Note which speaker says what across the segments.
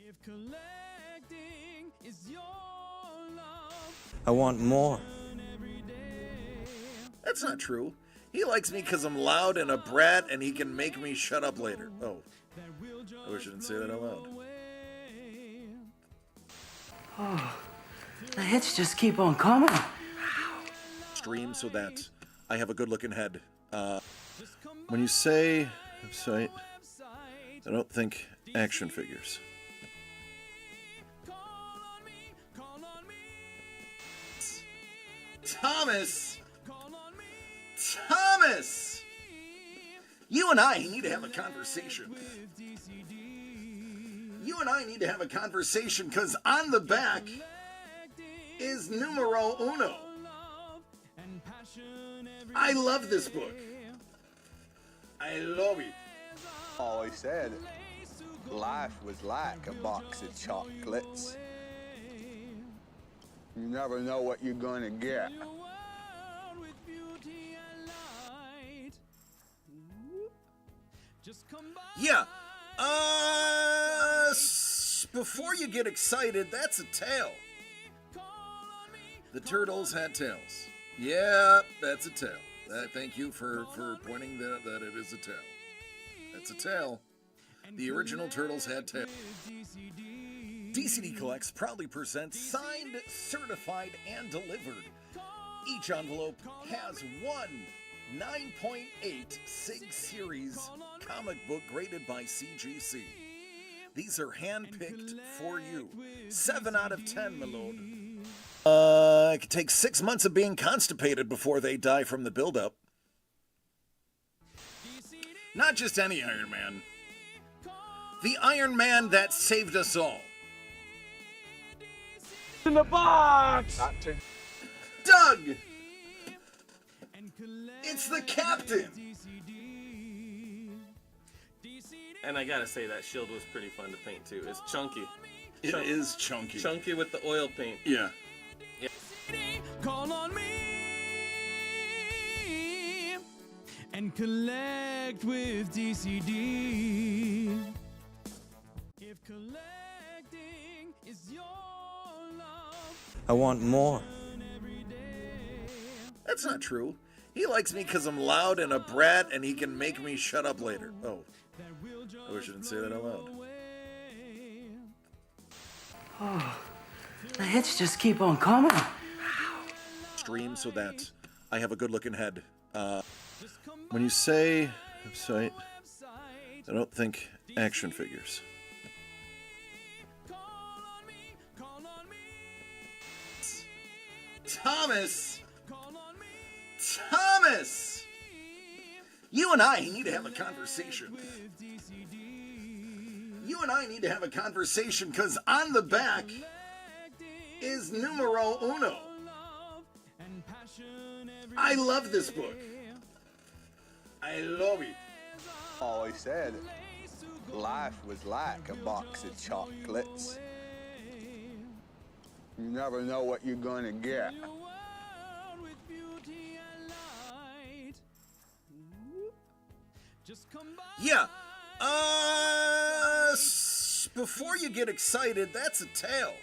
Speaker 1: If collecting is your love,
Speaker 2: I want more.
Speaker 3: That's not true. He likes me because I'm loud and a brat and he can make me shut up later. Oh, I wish I didn't say that out loud.
Speaker 4: Oh, the hits just keep on coming.
Speaker 3: Stream so that I have a good looking head. When you say website, I don't think action figures. Thomas! Thomas! You and I need to have a conversation. You and I need to have a conversation because on the back is numero uno. I love this book. I love it.
Speaker 5: Always said life was like a box of chocolates. You never know what you're gonna get.
Speaker 3: Yeah. Before you get excited, that's a tail. The turtles had tails. Yeah, that's a tail. Thank you for pointing that it is a tail. That's a tail. The original turtles had tails. DCD Collects proudly presents signed, certified, and delivered. Each envelope has one 9.8 Sig Series comic book graded by CGC. These are hand-picked for you. 7 out of 10, my lord. It could take 6 months of being constipated before they die from the buildup. Not just any Iron Man. The Iron Man that saved us all.
Speaker 1: in the box.
Speaker 3: Doug! It's the captain!
Speaker 2: And I gotta say, that shield was pretty fun to paint too. It's chunky.
Speaker 3: It is chunky.
Speaker 2: Chunky with the oil paint.
Speaker 3: Yeah.
Speaker 1: Call on me and collect with DCD. If collecting is your love,
Speaker 2: I want more.
Speaker 3: That's not true. He likes me because I'm loud and a brat and he can make me shut up later. Oh, I wish I didn't say that out loud.
Speaker 4: Oh, the hits just keep on coming.
Speaker 3: Stream so that I have a good looking head. When you say website, I don't think action figures. Thomas! Thomas! You and I need to have a conversation. You and I need to have a conversation because on the back is numero uno. I love this book. I love it.
Speaker 5: Always said life was like a box of chocolates. You never know what you're gonna get.
Speaker 3: Yeah. Before you get excited, that's a tail.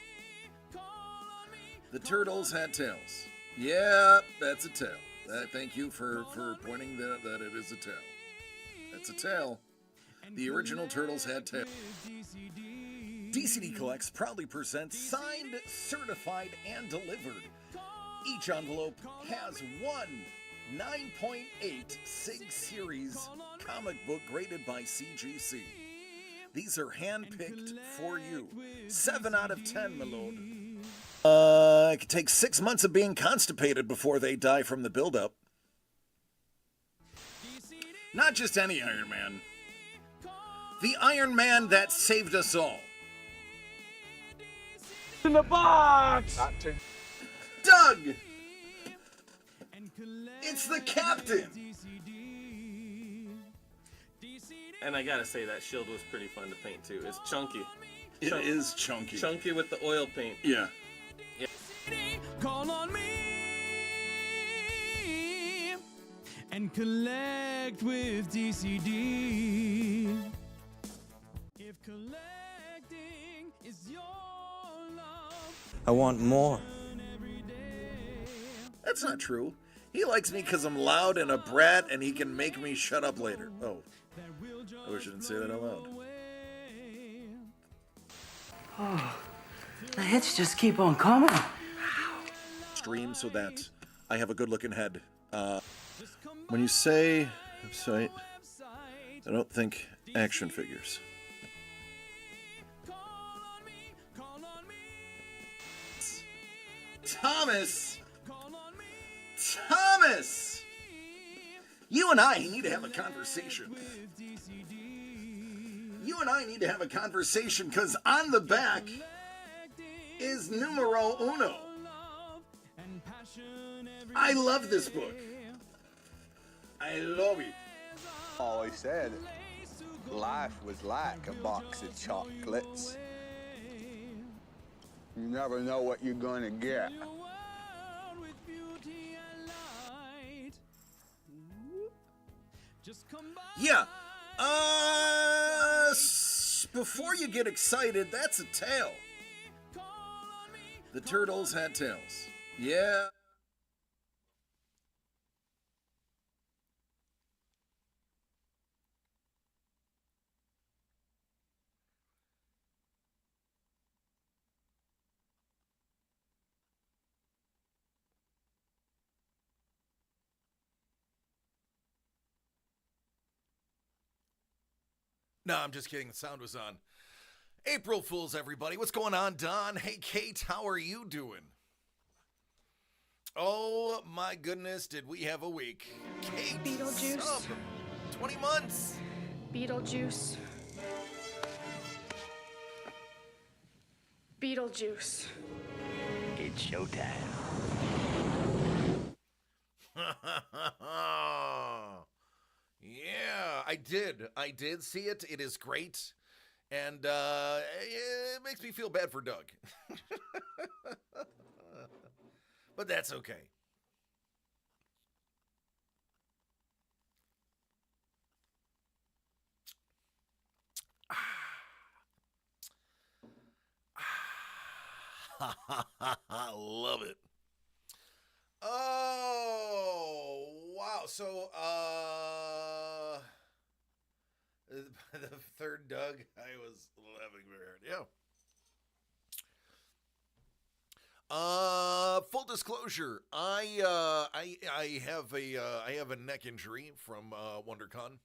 Speaker 3: The turtles had tails. Yeah, that's a tail. Thank you for pointing that it is a tail. That's a tail. The original turtles had tails. DCD Collects proudly presents signed, certified, and delivered. Each envelope has one 9.8 Sig Series comic book graded by CGC. These are hand-picked for you. 7 out of 10, my lord. It could take 6 months of being constipated before they die from the buildup. Not just any Iron Man. The Iron Man that saved us all.
Speaker 1: in the box.
Speaker 3: Doug! It's the captain!
Speaker 2: And I gotta say, that shield was pretty fun to paint too. It's chunky.
Speaker 3: It is chunky.
Speaker 2: Chunky with the oil paint.
Speaker 3: Yeah.
Speaker 1: Call on me and collect with DCD. If collecting
Speaker 5: I want more.
Speaker 3: That's not true. He likes me because I'm loud and a brat and he can make me shut up later. Oh, I wish I didn't say that out loud.
Speaker 4: Oh, the hits just keep on coming.
Speaker 3: Stream so that I have a good looking head. When you say website, I don't think action figures. Thomas! Thomas! You and I need to have a conversation. You and I need to have a conversation because on the back is numero uno. I love this book. I love it.
Speaker 5: Always said life was like a box of chocolates. You never know what you're gonna get.
Speaker 3: Yeah. Before you get excited, that's a tail. The turtles had tails. Yeah.
Speaker 6: No, I'm just kidding. The sound was on. April Fools, everybody. What's going on, Don? Hey, Kate, how are you doing? Oh, my goodness, did we have a week. Kate,
Speaker 7: Beetlejuice.
Speaker 6: sub, 20 months.
Speaker 7: Beetlejuice. Beetlejuice.
Speaker 4: It's showtime.
Speaker 6: Yeah, I did see it. It is great. And it makes me feel bad for Doug. But that's okay. Love it. Oh, wow. So, the third Doug, I was laughing very hard. Yeah. Full disclosure, I have a neck injury from WonderCon.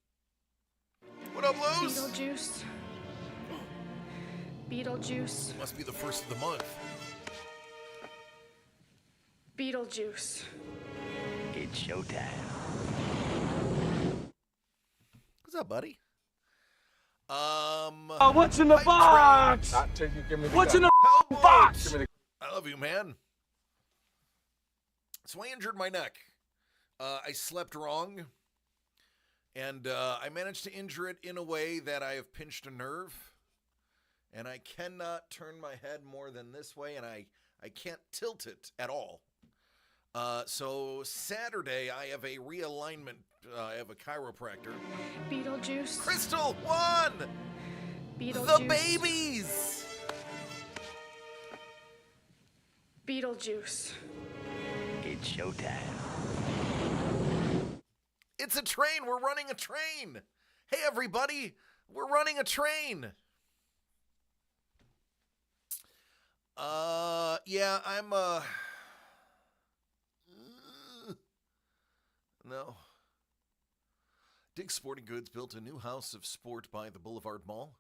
Speaker 6: What up, Lowe's?
Speaker 7: Beetlejuice. Beetlejuice.
Speaker 6: Must be the first of the month.
Speaker 7: Beetlejuice.
Speaker 4: It's showtime.
Speaker 6: What's up, buddy?
Speaker 1: What's in the box? What's in the box?
Speaker 6: I love you, man. So I injured my neck. I slept wrong, and I managed to injure it in a way that I have pinched a nerve, and I cannot turn my head more than this way, and I can't tilt it at all. So Saturday, I have a realignment. I have a chiropractor.
Speaker 7: Beetlejuice.
Speaker 6: Crystal, one!
Speaker 7: Beetlejuice.
Speaker 6: The babies!
Speaker 7: Beetlejuice.
Speaker 4: It's showtime.
Speaker 6: It's a train. We're running a train. Hey, everybody. We're running a train. Yeah, I'm, no. Dick's Sporting Goods built a new house of sport by the Boulevard Mall.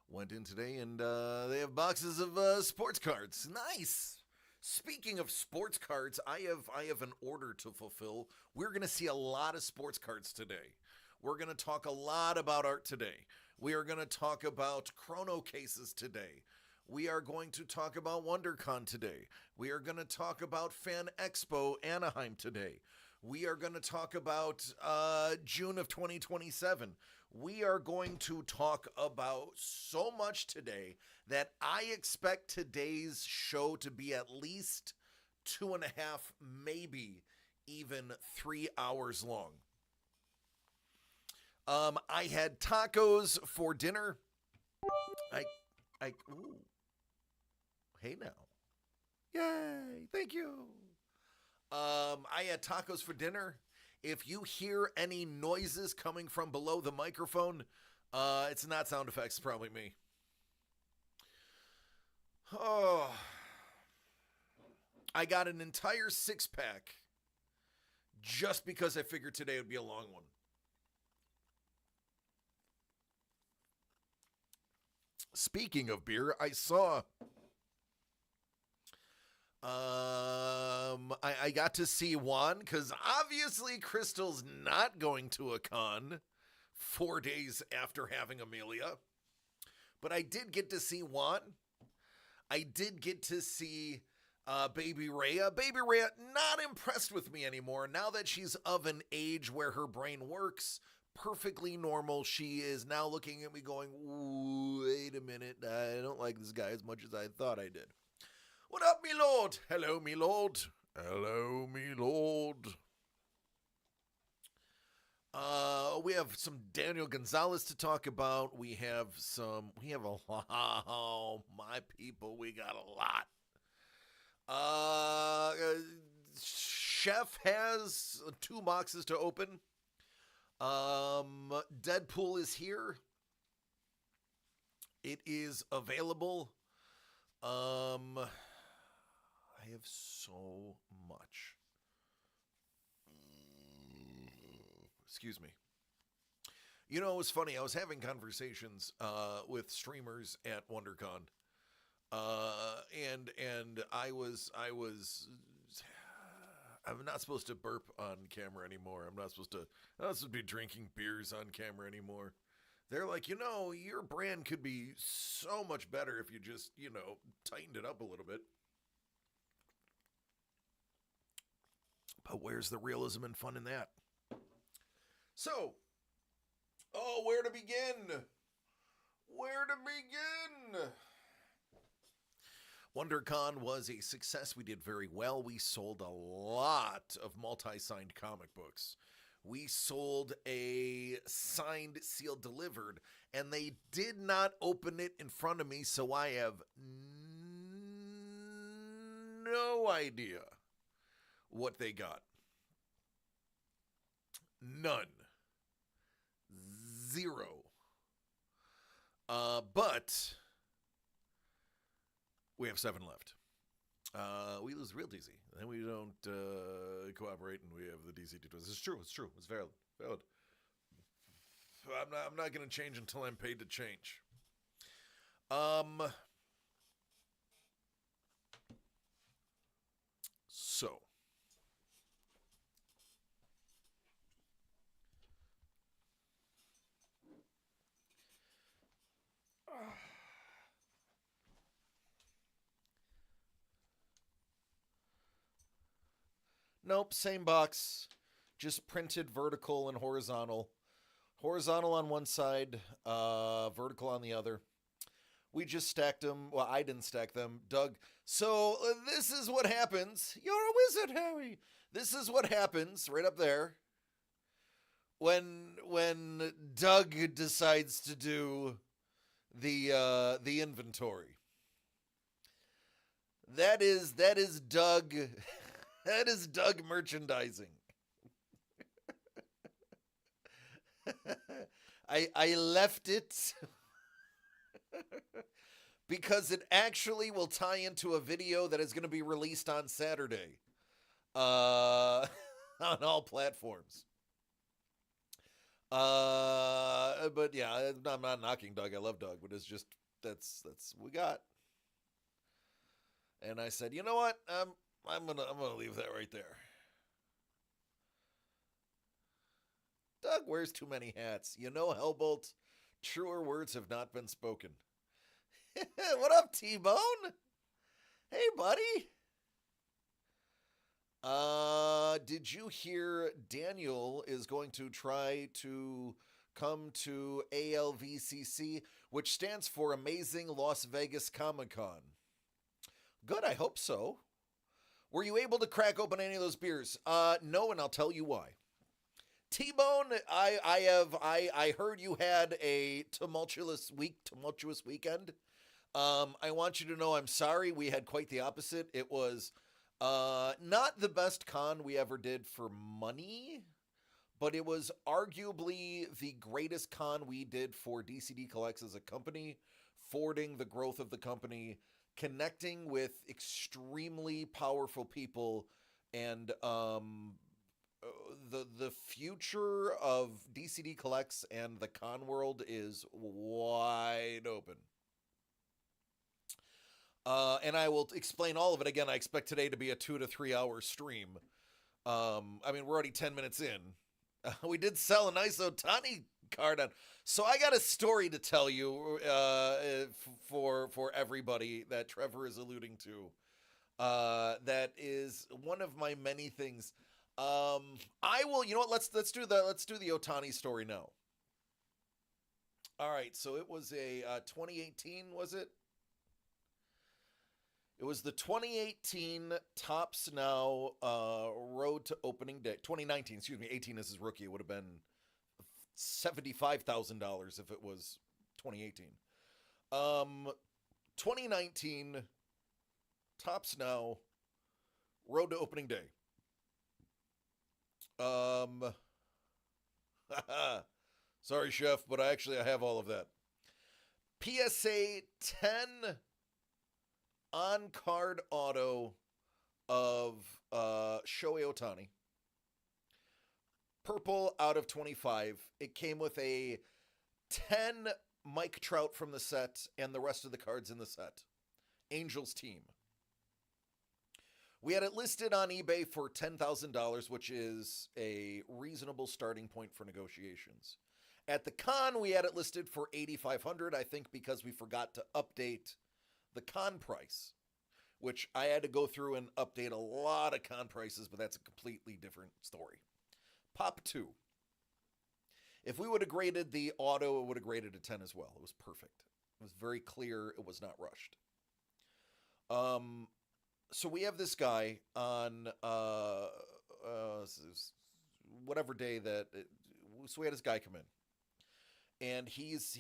Speaker 6: Went in today, and they have boxes of sports cards. Nice. Speaking of sports cards, I have an order to fulfill. We're going to see a lot of sports cards today. We're going to talk a lot about art today. We are going to talk about chrono cases today. We are going to talk about WonderCon today. We are going to talk about Fan Expo Anaheim today. We are going to talk about June of 2027. We are going to talk about so much today that I expect today's show to be at least 2.5, maybe even 3 hours long. I had tacos for dinner. Ooh. Hey now. Yay! Thank you. I had tacos for dinner. If you hear any noises coming from below the microphone, it's not sound effects, it's probably me. Oh, I got an entire 6-pack just because I figured today would be a long one. Speaking of beer, I saw I got to see Juan, because obviously Crystal's not going to a con 4 days after having Amelia. But I did get to see Juan. I did get to see Baby Rhea. Baby Rhea, not impressed with me anymore. Now that she's of an age where her brain works perfectly normal, she is now looking at me going, wait a minute, I don't like this guy as much as I thought I did. What up, me lord? Hello, me lord. Hello, me lord. We have some Daniel Gonzalez to talk about. We have a lot. Oh, my people, we got a lot. Chef has 2 boxes to open. Deadpool is here. It is available. I have so much. Excuse me. You know, it was funny. I was having conversations with streamers at WonderCon, and I'm not supposed to burp on camera anymore. I'm not supposed to be drinking beers on camera anymore. They're like, your brand could be so much better if you just, tightened it up a little bit. But where's the realism and fun in that? So, where to begin? WonderCon was a success. We did very well. We sold a lot of multi-signed comic books. We sold a signed, sealed, delivered, and they did not open it in front of me, so I have no idea what they got. None. Zero. But we have 7 left. We lose real DC. Then we don't cooperate, and we have the DC twist. It's true. It's valid. I'm not going to change until I'm paid to change. So. Nope, same box, just printed vertical and horizontal. Horizontal on one side, vertical on the other. We just stacked them. Well, I didn't stack them. Doug. So this is what happens. You're a wizard, Harry. This is what happens right up there when Doug decides to do the inventory. That is Doug. That is Doug merchandising. I left it because it actually will tie into a video that is going to be released on Saturday on all platforms. But yeah, I'm not knocking Doug. I love Doug, but it's just that's what we got. And I said, you know what? I'm gonna leave that right there. Doug wears too many hats. Hellbolt, truer words have not been spoken. What up, T-Bone? Hey, buddy. Did you hear Daniel is going to try to come to ALVCC, which stands for Amazing Las Vegas Comic-Con? Good, I hope so. Were you able to crack open any of those beers? No, and I'll tell you why. T-Bone, I heard you had a tumultuous weekend. I want you to know I'm sorry. We had quite the opposite. It was not the best con we ever did for money, but it was arguably the greatest con we did for DCD Collects as a company, forwarding the growth of the company, connecting with extremely powerful people, and the future of DCD Collects and the con world is wide open. And I will explain all of it again. I expect today to be a 2 to 3 hour stream. I mean, we're already 10 minutes in. We did sell a nice Otani card on. So I got a story to tell you for everybody that Trevor is alluding to. That is one of my many things. I will. You know what? Let's do the Otani story now. All right. So it was a 2018. Was it? It was the 2018 Topps Now Road to Opening Day. 2019, excuse me. 18 is his rookie. It would have been $75,000 if it was 2018. 2019 Topps Now Road to Opening Day. Sorry, Chef, but I have all of that. PSA 10 on-card auto of Shohei Ohtani. Purple out of 25. It came with a 10 Mike Trout from the set and the rest of the cards in the set. Angels team. We had it listed on eBay for $10,000, which is a reasonable starting point for negotiations. At the con, we had it listed for $8,500, I think because we forgot to update the con price, which I had to go through and update a lot of con prices, but that's a completely different story. Pop 2. If we would have graded the auto, it would have graded a 10 as well. It was perfect. It was very clear. It was not rushed. So we have this guy on whatever day that so we had this guy come in, and he was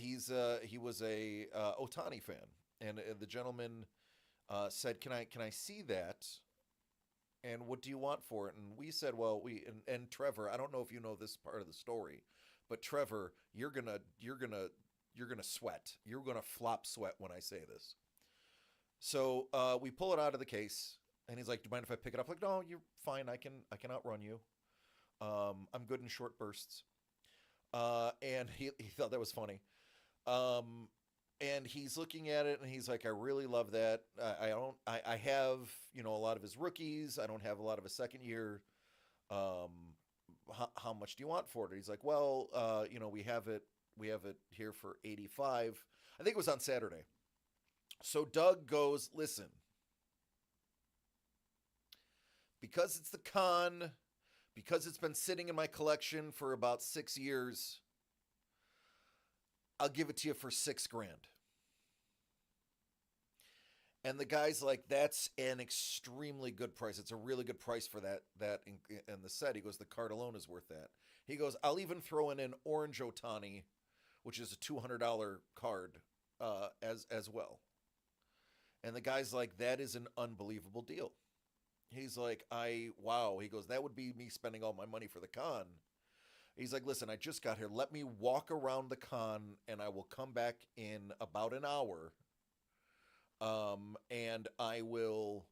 Speaker 6: a Ohtani fan, and the gentleman said, "Can I see that? And what do you want for it?" And we said, "Well, and Trevor, I don't know if you know this part of the story, but Trevor, you're gonna sweat. You're gonna flop sweat when I say this." So we pull it out of the case, and he's like, "Do you mind if I pick it up?" I'm like, "No, you're fine. I can outrun you. I'm good in short bursts." And he thought that was funny. And he's looking at it, and he's like, "I really love that. I have, a lot of his rookies. I don't have a lot of his second year. How much do you want for it?" He's like, "Well, we have it here for 85. I think it was on Saturday. So Doug goes, "Listen, because it's the con, because it's been sitting in my collection for about 6 years, I'll give it to you for $6,000. And the guy's like, "That's an extremely good price. It's a really good price for that in the set." He goes, "The card alone is worth that." He goes, "I'll even throw in an orange Ohtani, which is a $200 card as well." And the guy's like, "That is an unbelievable deal." He's like, wow. He goes, "That would be me spending all my money for the con." He's like, "Listen, I just got here. Let me walk around the con, and I will come back in about an hour. And I will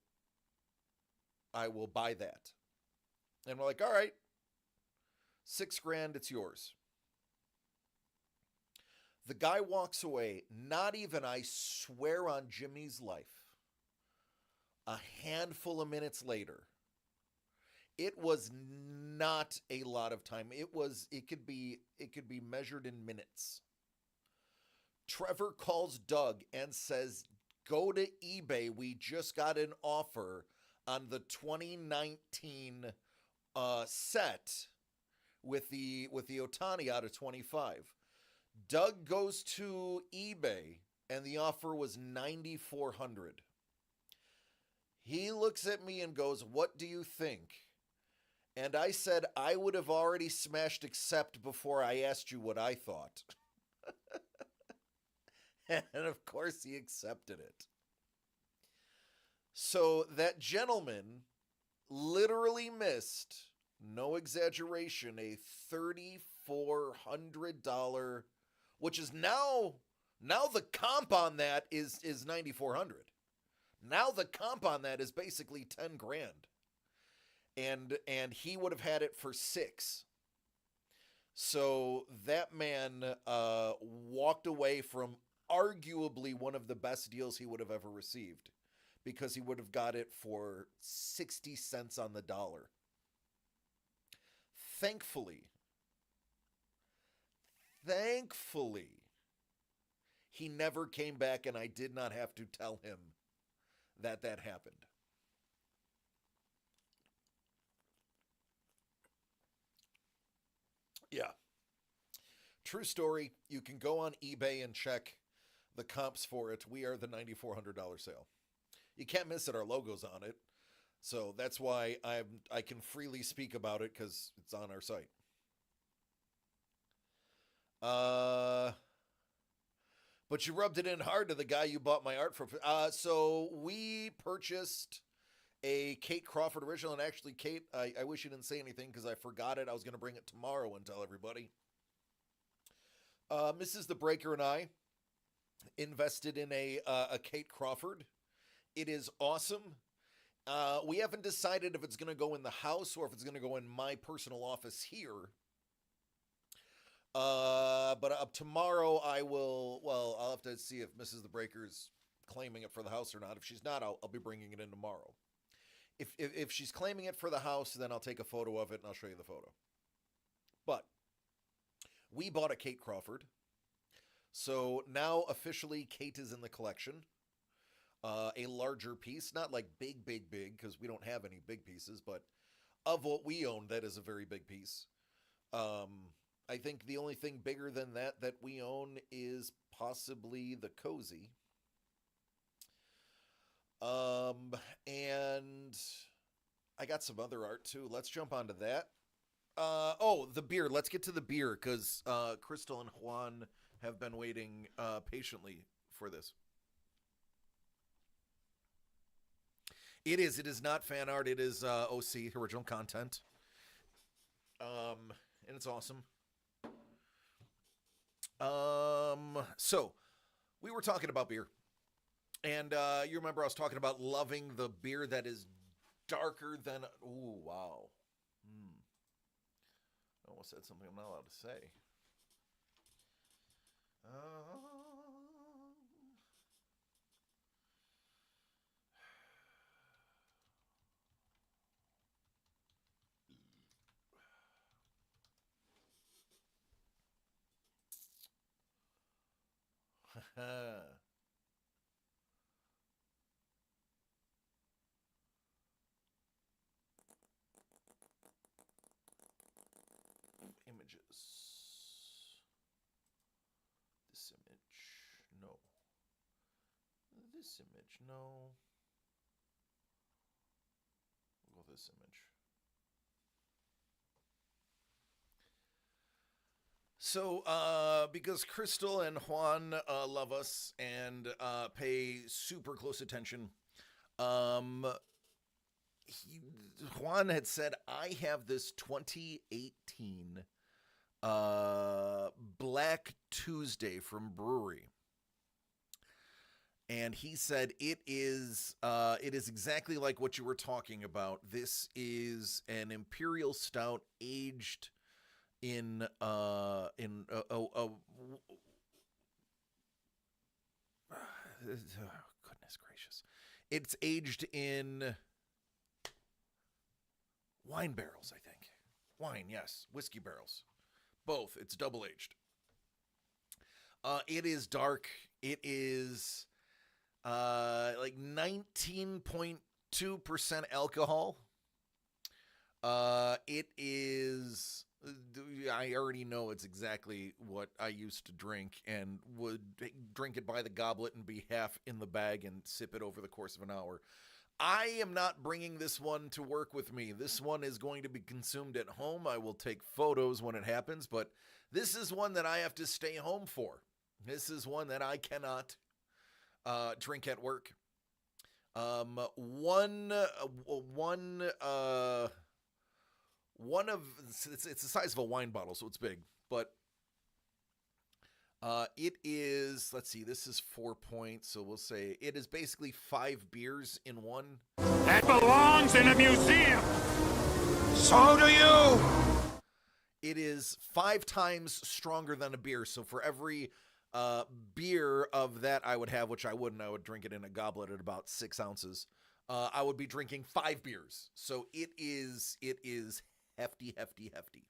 Speaker 6: buy that." And we're like, "All right, $6,000, it's yours." The guy walks away, not even, I swear on Jimmy's life, a handful of minutes later. It was not a lot of time. It could be measured in minutes. Trevor calls Doug and says, "Go to eBay. We just got an offer on the 2019 set with the Ohtani out of 25. Doug goes to eBay, and the offer was $9,400. He looks at me and goes, "What do you think?" And I said, "I would have already smashed accept before I asked you what I thought." And of course, he accepted it. So that gentleman literally missed, no exaggeration, a $3,400, which is now the comp on that is $9,400. Now the comp on that is basically 10 grand. And he would have had it for 6. So that man walked away from arguably one of the best deals he would have ever received, because he would have got it for 60 cents on the dollar. Thankfully, he never came back, and I did not have to tell him that happened. Yeah. True story. You can go on eBay and check the comps for it. We are the $9,400 sale. You can't miss it. Our logo's on it. So that's why I can freely speak about it, because it's on our site. But you rubbed it in hard to the guy you bought my art from. So we purchased a Kate Crawford original. And actually, Kate, I wish you didn't say anything because I forgot it. I was going to bring it tomorrow and tell everybody. Mrs. The Breaker and I invested in a Kate Crawford. It is awesome. We haven't decided if it's going to go in the house or if it's going to go in my personal office here. But tomorrow I'll have to see if Mrs. The Breaker's claiming it for the house or not. If she's not, I'll be bringing it in tomorrow. If she's claiming it for the house, then I'll take a photo of it and I'll show you the photo. But we bought a Kate Crawford. So now officially Kate is in the collection. A larger piece, not like big, because we don't have any big pieces, but of what we own, that is a very big piece. I think the only thing bigger than that we own is possibly the cozy. And I got some other art too. Let's jump onto that. The beer. Let's get to the beer, because Crystal and Juan have been waiting patiently for this. It is not fan art. It is OC, original content. And it's awesome. So we were talking about beer, and you remember I was talking about loving the beer that is darker than. Ooh, wow. I almost said something I'm not allowed to say. Images. This image. No. This image. No. We'll go this image. So, because Crystal and Juan love us and pay super close attention, Juan had said, I have this 2018 Black Tuesday from Brewery. And he said it is exactly like what you were talking about. This is an imperial stout aged in goodness gracious. It's aged in wine barrels, I think. Wine, yes. Whiskey barrels. Both. It's double aged. It is dark. It is like 19.2% alcohol. It is, I already know it's exactly what I used to drink and would drink it by the goblet and be half in the bag and sip it over the course of an hour. I am not bringing this one to work with me. This one is going to be consumed at home. I will take photos when it happens, but this is one that I have to stay home for. This is one that I cannot drink at work. One of it's the size of a wine bottle, so it's big, but it is, let's see, this is 4 points, so we'll say it is basically 5 beers in one.
Speaker 1: That belongs in a museum. So do you.
Speaker 6: It is 5 times stronger than a beer, so for every beer of that I would have, which I wouldn't, I would drink it in a goblet at about 6 ounces. I would be drinking 5 beers. So it is hefty, hefty, hefty.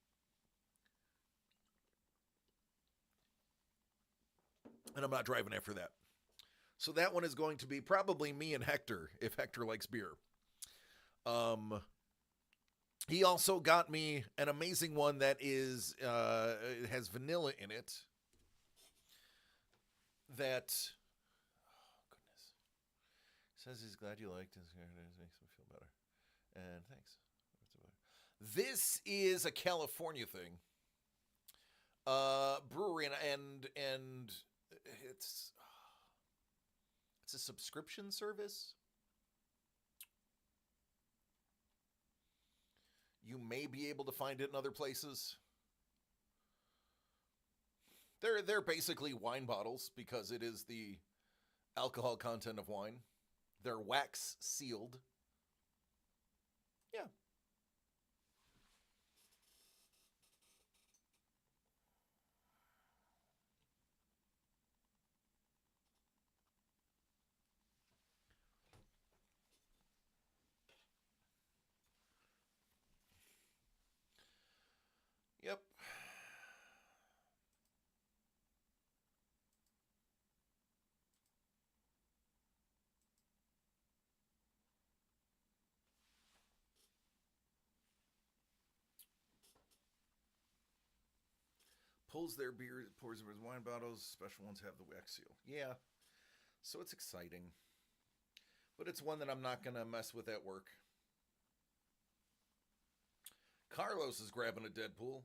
Speaker 6: And I'm not driving after that. So that one is going to be probably me and Hector, if Hector likes beer. He also got me an amazing one that is, it has vanilla in it. That, oh goodness, says he's glad you liked it. It makes me feel better. And thanks. This is a California thing. Brewery and it's a subscription service. You may be able to find it in other places. They're basically wine bottles because it is the alcohol content of wine. They're wax sealed. Yeah. Yep. Pulls their beer, pours in his wine bottles. Special ones have the wax seal. Yeah. So it's exciting. But it's one that I'm not going to mess with at work. Carlos is grabbing a Deadpool.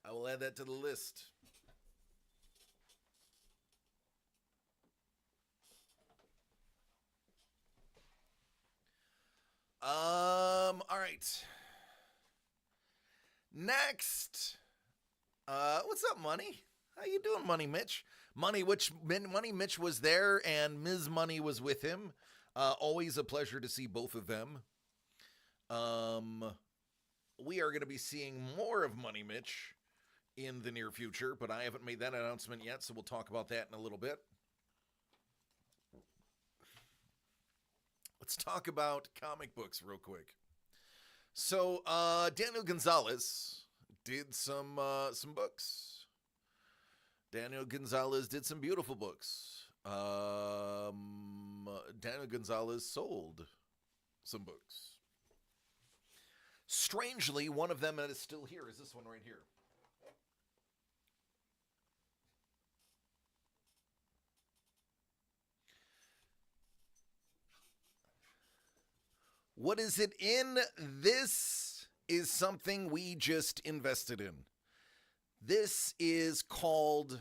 Speaker 6: I will add that to the list. All right. Next. What's up, Money? How you doing, Money Mitch? Money Mitch was there and Ms. Money was with him. Always a pleasure to see both of them. We are going to be seeing more of Money Mitch in the near future, but I haven't made that announcement yet, so we'll talk about that in a little bit. Let's talk about comic books real quick. So, Daniel Gonzalez did some books. Daniel Gonzalez did some beautiful books. Daniel Gonzalez sold some books. Strangely, one of them that is still here is this one right here. What is it in? This is something we just invested in. This is called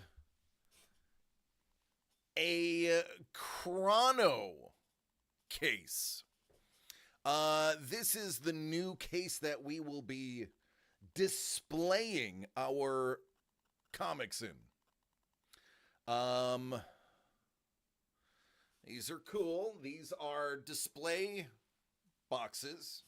Speaker 6: a chrono case. This is the new case that we will be displaying our comics in. These are cool. These are display boxes.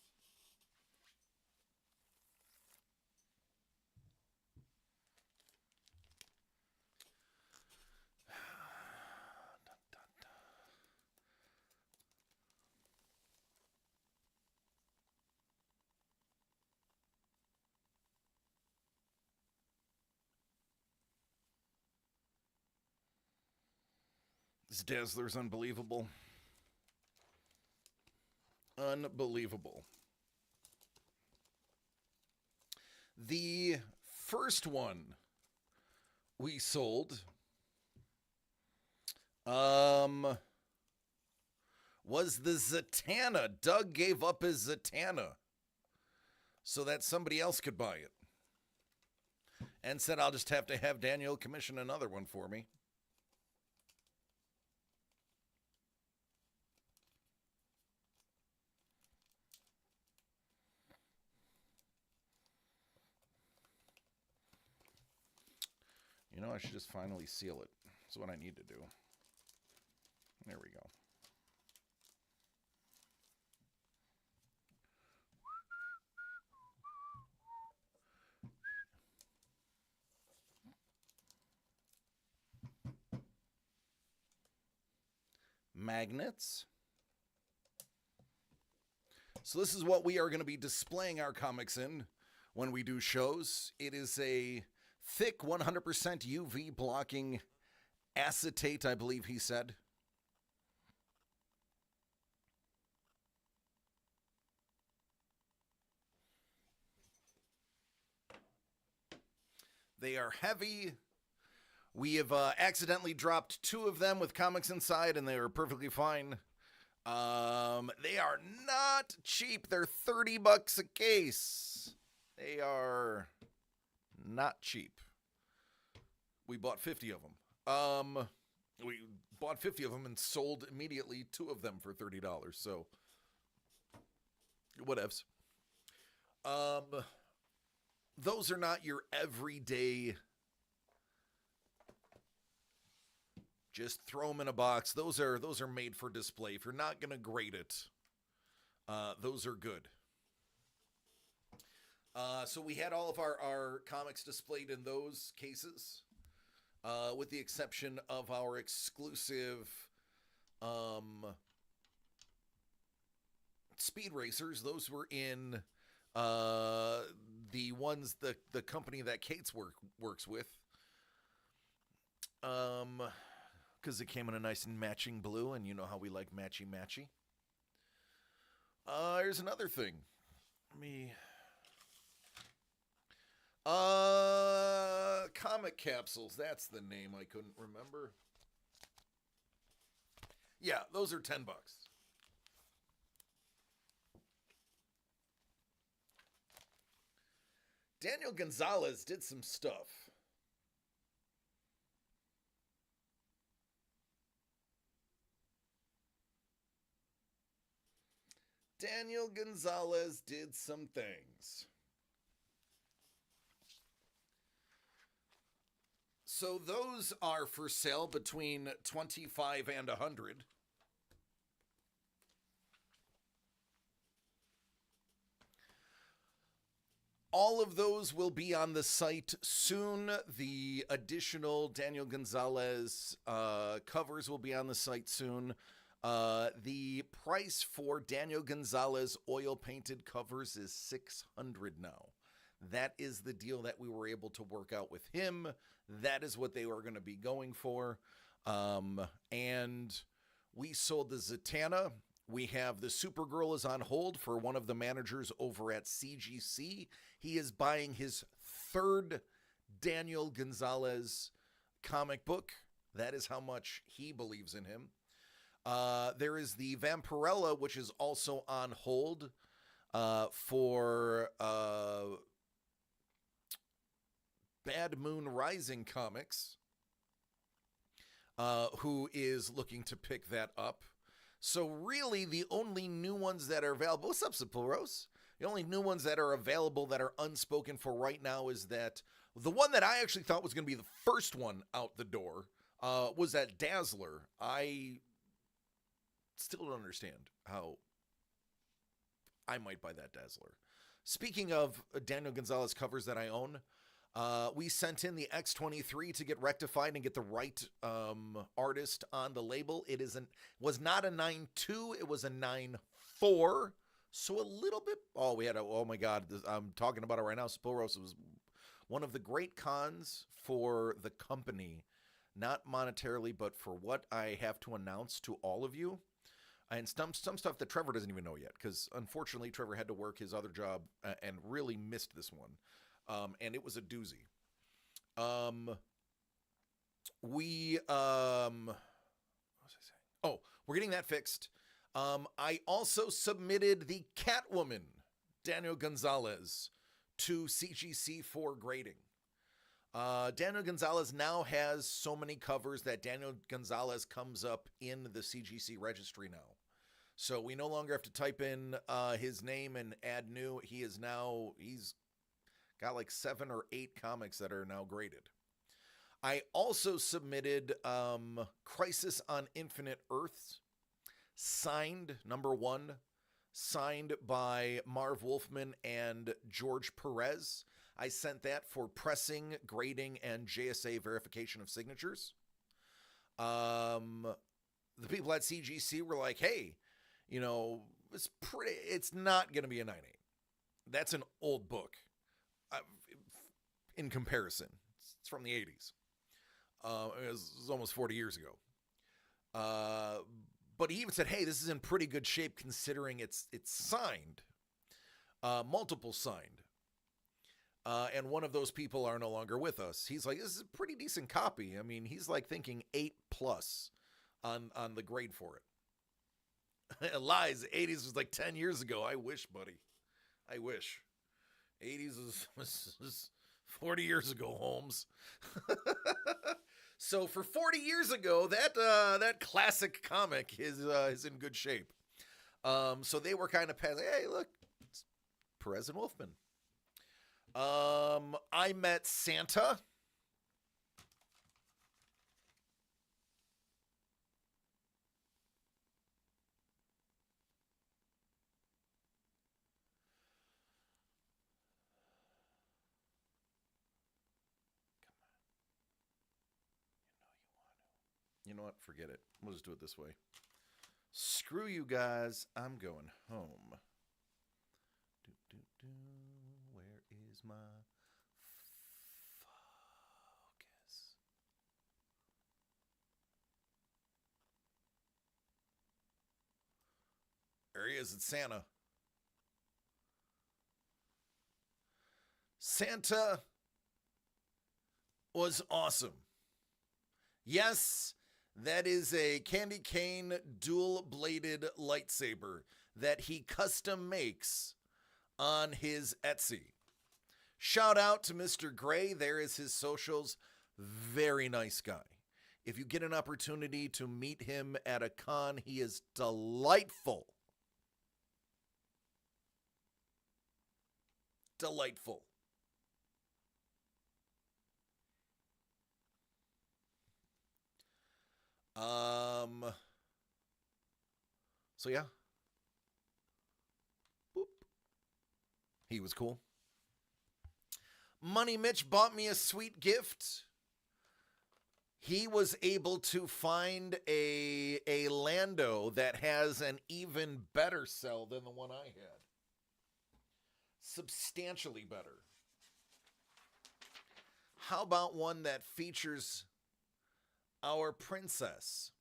Speaker 6: This Dazzler's unbelievable. Unbelievable. The first one we sold was the Zatanna. Doug gave up his Zatanna so that somebody else could buy it.
Speaker 3: and said I'll just have to have Daniel commission another one for me. You know, I should just finally seal it. That's what I need to do. There we go. Magnets. So this is what we are going to be displaying our comics in when we do shows. It is a thick 100% UV blocking acetate, I believe he said. They are heavy. We have accidentally dropped 2 of them with comics inside, and they are perfectly fine. They are not cheap. They're $30 a case. They are not cheap. We bought 50 of them. We bought 50 of them and sold immediately 2 of them for $30. So, whatevs. Those are not your everyday, just throw them in a box. Those are made for display. If you're not going to grade it, those are good. So we had all of our comics displayed in those cases, with the exception of our exclusive Speed Racers. Those were in the ones the company that Kate's works with, because it came in a nice and matching blue, and you know how we like matchy. Here's another thing. Comic capsules. That's the name I couldn't remember. Yeah, those are $10. Daniel Gonzalez did some stuff. Daniel Gonzalez did some things. So those are for sale between $25 and $100. All of those will be on the site soon. The additional Daniel Gonzalez covers will be on the site soon. The price for Daniel Gonzalez oil painted covers is $600 now. That is the deal that we were able to work out with him. That is what they were going to be going for. And we sold the Zatanna. We have the Supergirl is on hold for one of the managers over at CGC. He is buying his 3rd Daniel Gonzalez comic book. That is how much he believes in him. There is the Vampirella, which is also on hold for Bad Moon Rising Comics, who is looking to pick that up. So really, the only new ones that are available... What's up, Saporos? The only new ones that are available that are unspoken for right now is that... The one that I actually thought was going to be the first one out the door was that Dazzler. I still don't understand how I might buy that Dazzler. Speaking of Daniel Gonzalez covers that I own, we sent in the X-23 to get rectified and get the right artist on the label. It was not a 9.2, it was a 9.4. So a little bit, oh my God, I'm talking about it right now. Sporos was one of the great cons for the company, not monetarily, but for what I have to announce to all of you. And some stuff that Trevor doesn't even know yet, because unfortunately Trevor had to work his other job and really missed this one. And it was a doozy. What was I saying? Oh, we're getting that fixed. I also submitted the Catwoman, Daniel Gonzalez, to CGC for grading.
Speaker 6: Daniel Gonzalez now has so many covers that Daniel Gonzalez comes up in the CGC registry now. So we no longer have to type in his name and add new. He's got like 7 or 8 comics that are now graded. I also submitted Crisis on Infinite Earths, signed, #1, signed by Marv Wolfman and George Perez. I sent that for pressing, grading, and JSA verification of signatures. The people at CGC were like, hey, it's not going to be a 9.8. That's an old book in comparison. It's from the 80s. It was almost 40 years ago. But he even said, hey, this is in pretty good shape considering it's signed. Multiple signed. And one of those people are no longer with us. He's like, this is a pretty decent copy. I mean, he's like thinking 8+ on the grade for it. Lies, 80s was like 10 years ago. I wish, buddy. I wish. 80s was 40 years ago, Holmes. So for 40 years ago, that classic comic is in good shape. So they were kind of passing, hey, look, it's Perez and Wolfman. I met Santa. You know what? Forget it. We'll just do it this way. Screw you guys. I'm going home. Where is my focus? There he is. It's Santa. Santa was awesome. Yes, that is a candy cane dual-bladed lightsaber that he custom makes on his Etsy. Shout out to Mr. Gray. There is his socials. Very nice guy. If you get an opportunity to meet him at a con, he is delightful. Delightful. So yeah. Boop. He was cool. Money Mitch bought me a sweet gift. He was able to find a Lando that has an even better cell than the one I had. Substantially better. How about one that features our princess?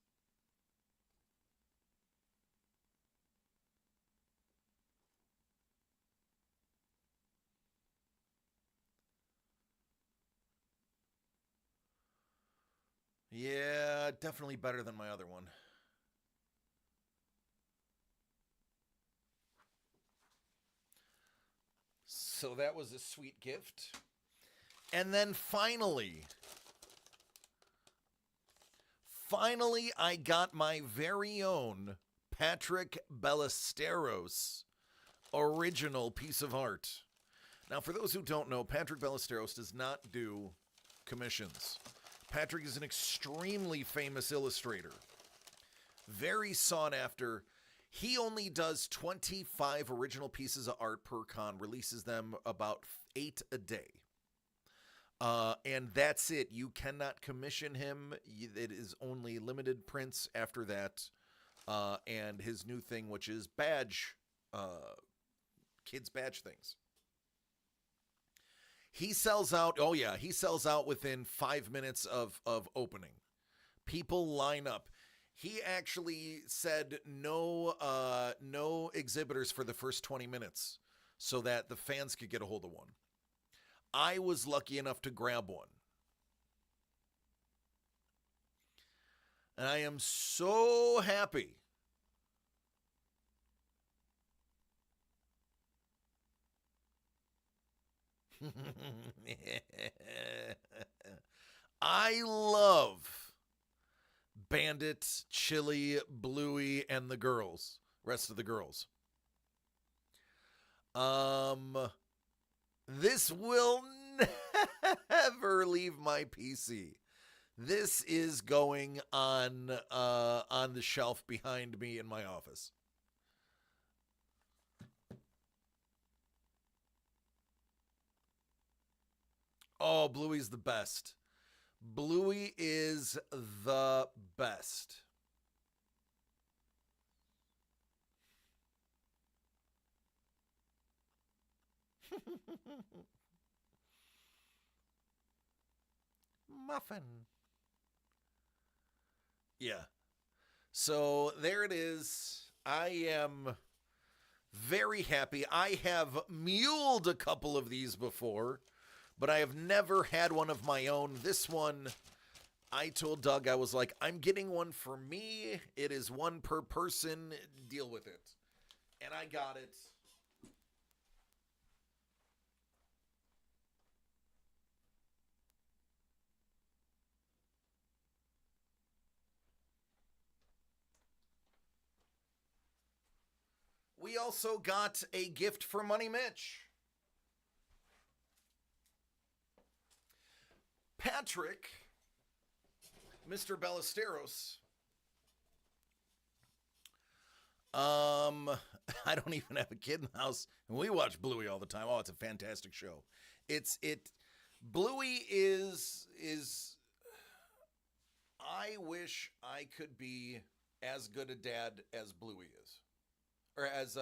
Speaker 6: Yeah, definitely better than my other one. So that was a sweet gift. And then finally, I got my very own Patrick Ballesteros original piece of art. Now, for those who don't know, Patrick Ballesteros does not do commissions. Patrick is an extremely famous illustrator. Very sought after. He only does 25 original pieces of art per con, releases them about 8 a day. And that's it. You cannot commission him. It is only limited prints after that. And his new thing, which is badge, kids badge things. He sells out. Oh yeah, he sells out within 5 minutes of opening. People line up. He actually said no exhibitors for the first 20 minutes so that the fans could get a hold of one. I was lucky enough to grab one. And I am so happy. I love Bandit, Chili, Bluey, and the girls. Rest of the girls. This will never leave my PC. This is going on the shelf behind me in my office. Oh, Bluey's the best. Bluey is the best. Muffin. Yeah. So there it is. I am very happy. I have muled a couple of these before, but I have never had one of my own. This one, I told Doug, I was like, I'm getting one for me. It is one per person. Deal with it. And I got it. We also got a gift for Money Mitch. Patrick, Mr. Ballesteros. I don't even have a kid in the house, and we watch Bluey all the time. Oh, it's a fantastic show. Bluey is I wish I could be as good a dad as Bluey is. Or as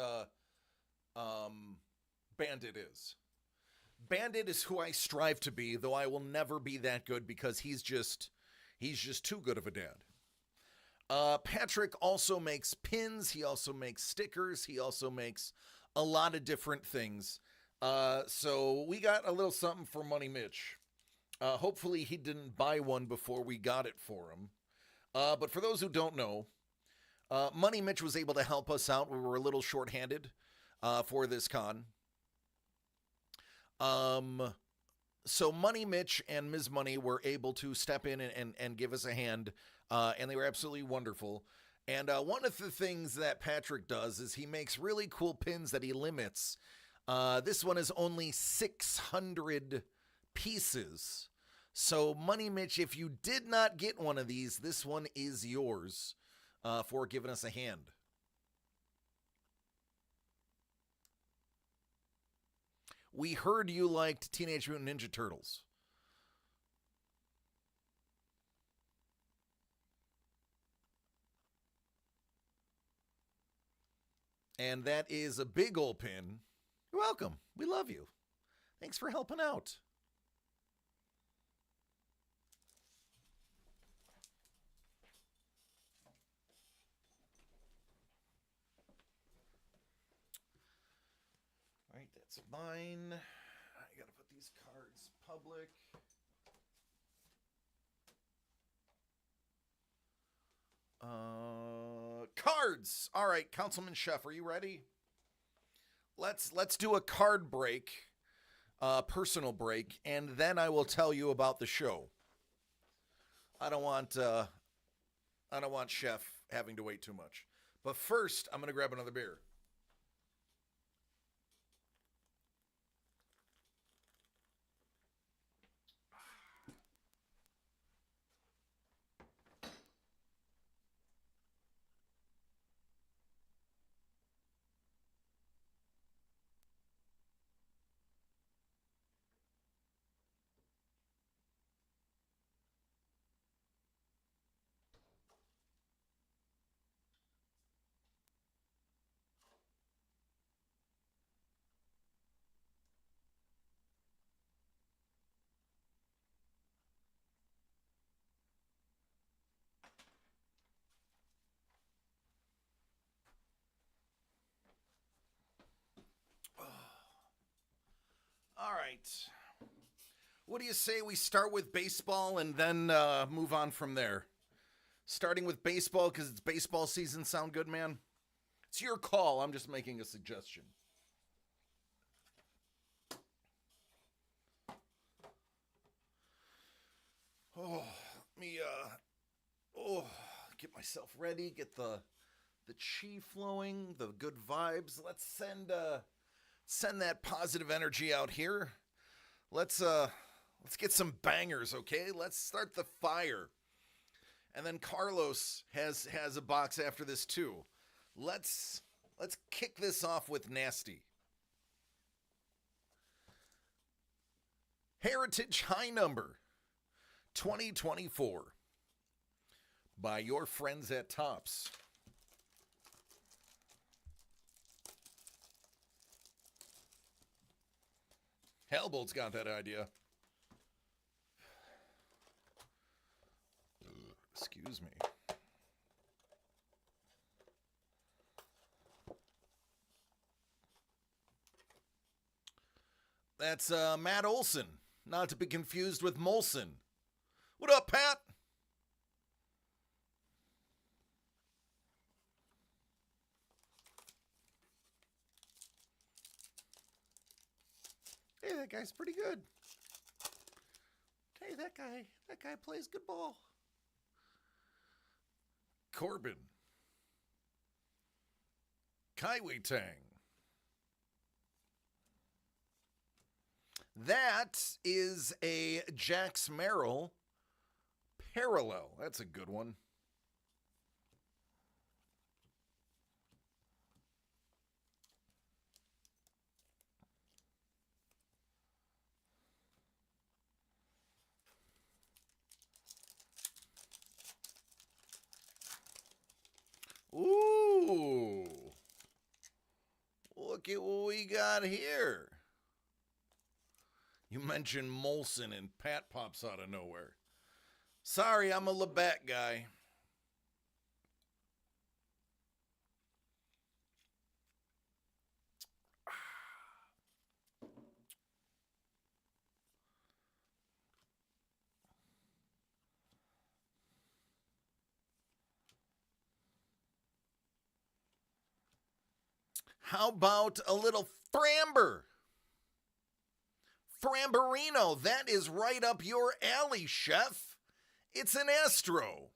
Speaker 6: Bandit is. Bandit is who I strive to be, though I will never be that good because he's just too good of a dad. Patrick also makes pins. He also makes stickers. He also makes a lot of different things. So we got a little something for Money Mitch. Hopefully he didn't buy one before we got it for him. But for those who don't know, Money Mitch was able to help us out. We were a little shorthanded for this con. So Money Mitch and Ms. Money were able to step in and give us a hand, and they were absolutely wonderful. And one of the things that Patrick does is he makes really cool pins that he limits. This one is only 600 pieces. So Money Mitch, if you did not get one of these, this one is yours. For giving us a hand. We heard you liked Teenage Mutant Ninja Turtles. And that is a big old pin. You're welcome. We love you. Thanks for helping out. All right, that's mine. I gotta put these cards public. Cards. All right, Councilman Chef, are you ready? Let's do a card break, personal break, and then I will tell you about the show. I don't want Chef having to wait too much. But first, I'm gonna grab another beer. All right. What do you say we start with baseball and then move on from there? Starting with baseball because it's baseball season. Sound good, man? It's your call. I'm just making a suggestion. Oh, me, oh, get myself ready, get the chi flowing, the good vibes. Let's send that positive energy out here. Let's get some bangers, okay? Let's start the fire. And then Carlos has a box after this too. Let's kick this off with nasty. Heritage High Number 2024 by your friends at Topps. Hellbolt's got that idea. Excuse me. That's Matt Olson, not to be confused with Molson. What up, Pat? Hey, that guy's pretty good. Hey, that guy plays good ball. Corbin. Kaiwei Tang. That is a Jax Merrill parallel. That's a good one. Ooh. Look at what we got here. You mentioned Molson and Pat pops out of nowhere. Sorry, I'm a Labatt guy. How about a little Framber? Framberino, that is right up your alley, chef. It's an Astro.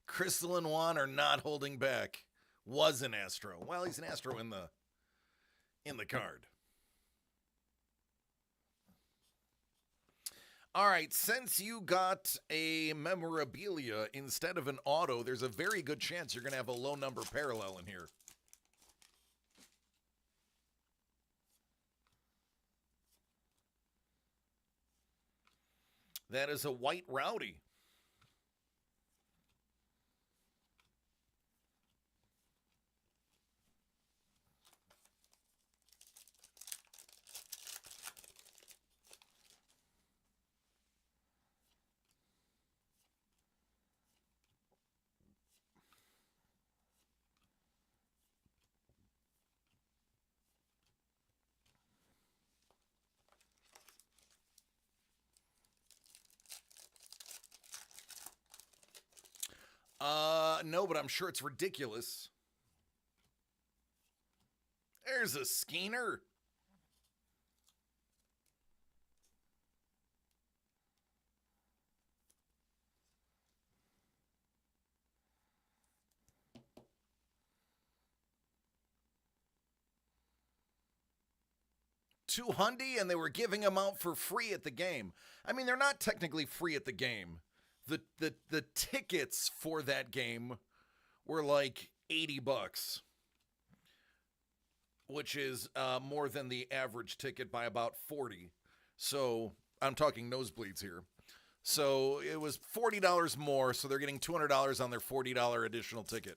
Speaker 6: Crystal and Juan are not holding back. Was an Astro. Well, he's an Astro in the card. All right, since you got a memorabilia instead of an auto, there's a very good chance you're going to have a low number parallel in here. That is a White Rowdy. No, but I'm sure it's ridiculous. There's a Skeeter. $200, and they were giving them out for free at the game. I mean, they're not technically free at the game. The tickets for that game were like $80, which is more than the average ticket by about 40. So I'm talking nosebleeds here. So it was $40 more, so they're getting $200 on their $40 additional ticket.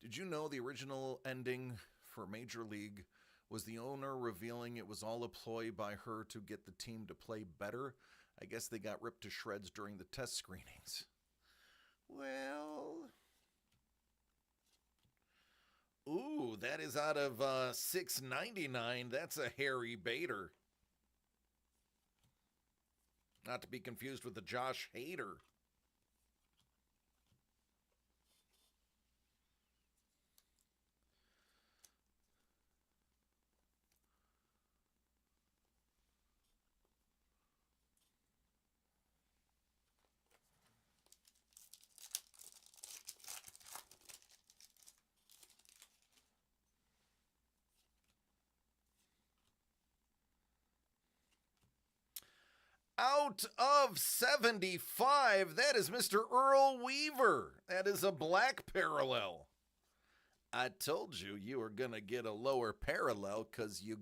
Speaker 6: Did you know the original ending for Major League was the owner revealing it was all a ploy by her to get the team to play better? I guess they got ripped to shreds during the test screenings. Well, Ooh, that is out of $6.99. That's a Harry Bader. Not to be confused with the Josh Hader. Out of 75, that is Mr. Earl Weaver. That is a black parallel. I told you you were going to get a lower parallel because you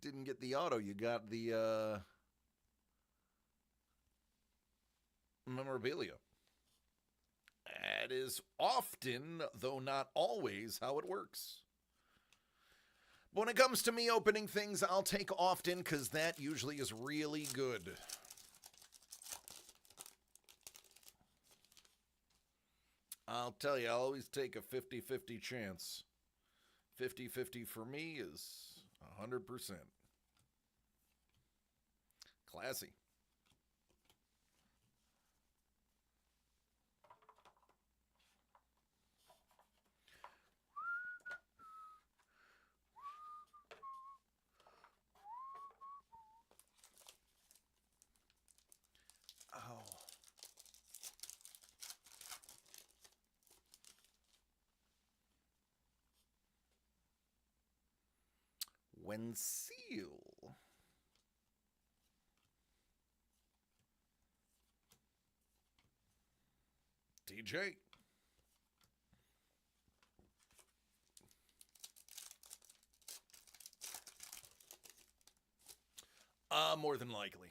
Speaker 6: didn't get the auto, you got the memorabilia. That is often, though not always, how it works. But when it comes to me opening things, I'll take often because that usually is really good. I'll tell you, I always take a 50-50 chance. 50-50 for me is 100%. Classy. When seal. DJ. More than likely.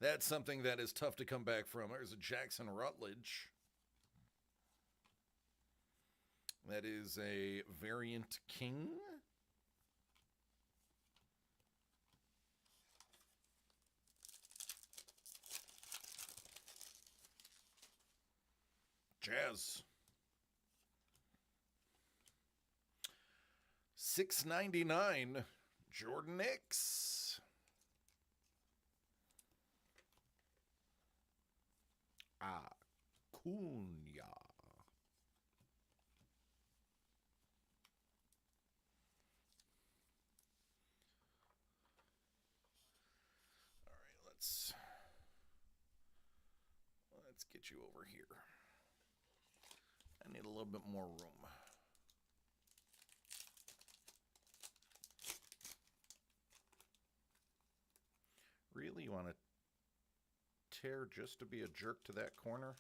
Speaker 6: That's something that is tough to come back from. There's a Jackson Rutledge. That is a variant king. Jazz. $6.99. Jordan Hicks. Acuna. All right, let's get you over here. I need a little bit more room. Really? You want to tear just to be a jerk to that corner?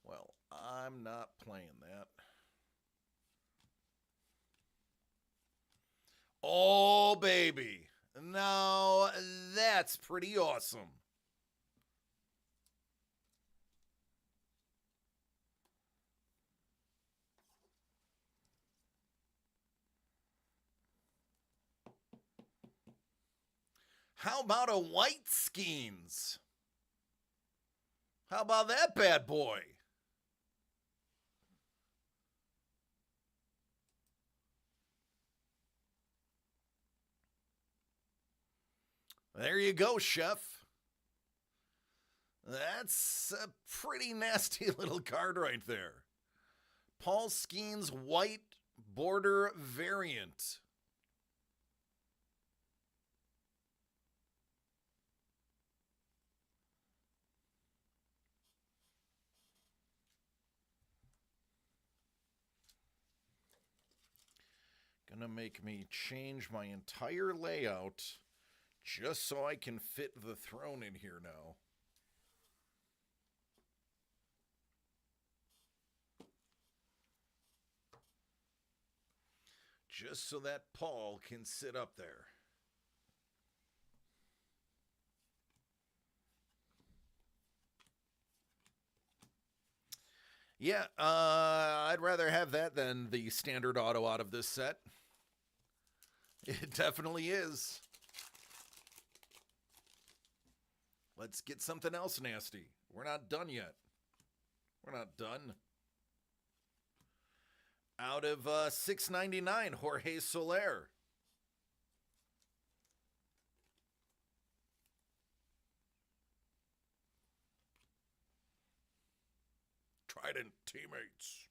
Speaker 6: Well, I'm not playing that. Oh, baby. Now, that's pretty awesome. How about a White Skeens? How about that bad boy? There you go, Chef. That's a pretty nasty little card right there. Paul Skeens white border variant. Gonna make me change my entire layout just so I can fit the throne in here now. Just so that Paul can sit up there. Yeah, I'd rather have that than the standard auto out of this set. It definitely is. Let's get something else nasty. We're not done yet. We're not done. Out of $6.99, Jorge Soler. Trident teammates.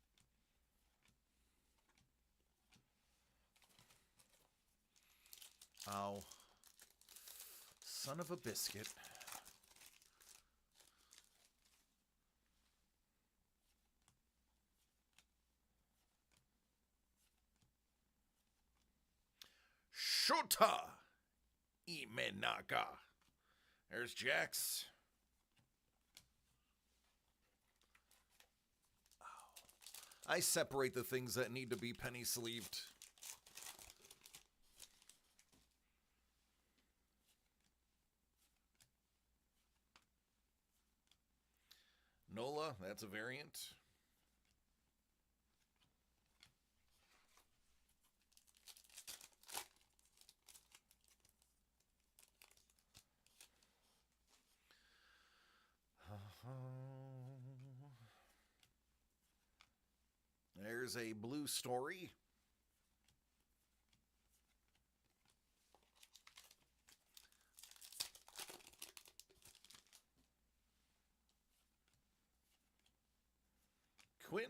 Speaker 6: Ow. Son of a biscuit. Shota Imenaga. There's Jax. I separate the things that need to be penny sleeved. Nola, that's a variant. There's a blue story. Quinn.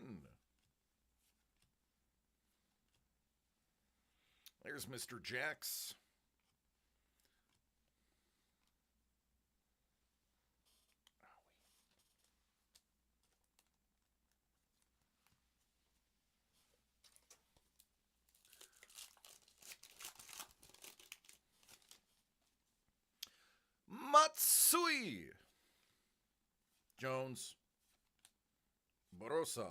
Speaker 6: There's Mr. Jax. Matsui. Jones. Barossa.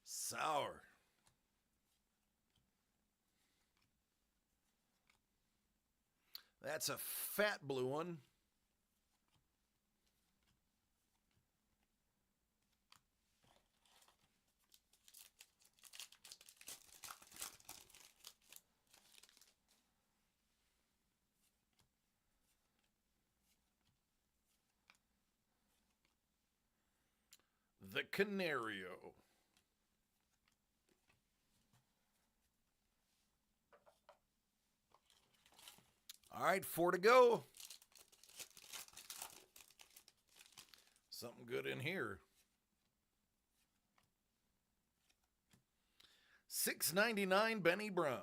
Speaker 6: Sour. That's a fat blue one. The Canario. All right, 4 to go. Something good in here. $6.99 Benny Brown.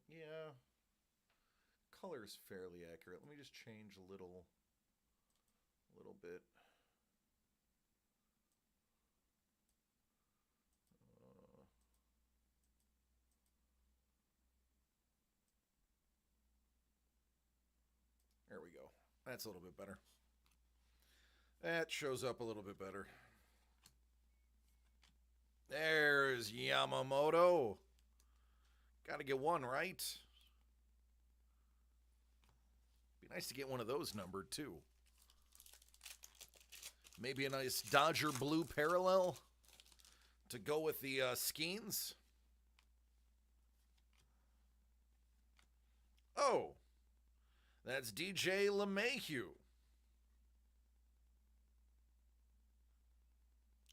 Speaker 6: Yeah. Color's fairly accurate. Let me just change a little bit. There we go. That's a little bit better. That shows up a little bit better. There's Yamamoto. Got to get one, right? Be nice to get one of those numbered, too. Maybe a nice Dodger blue parallel to go with the Skeens. Oh, that's DJ LeMahieu.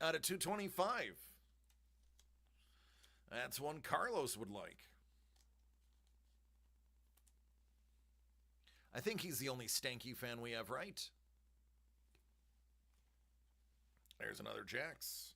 Speaker 6: Out of 225. That's one Carlos would like. I think he's the only Stanky fan we have, right? There's another Jax.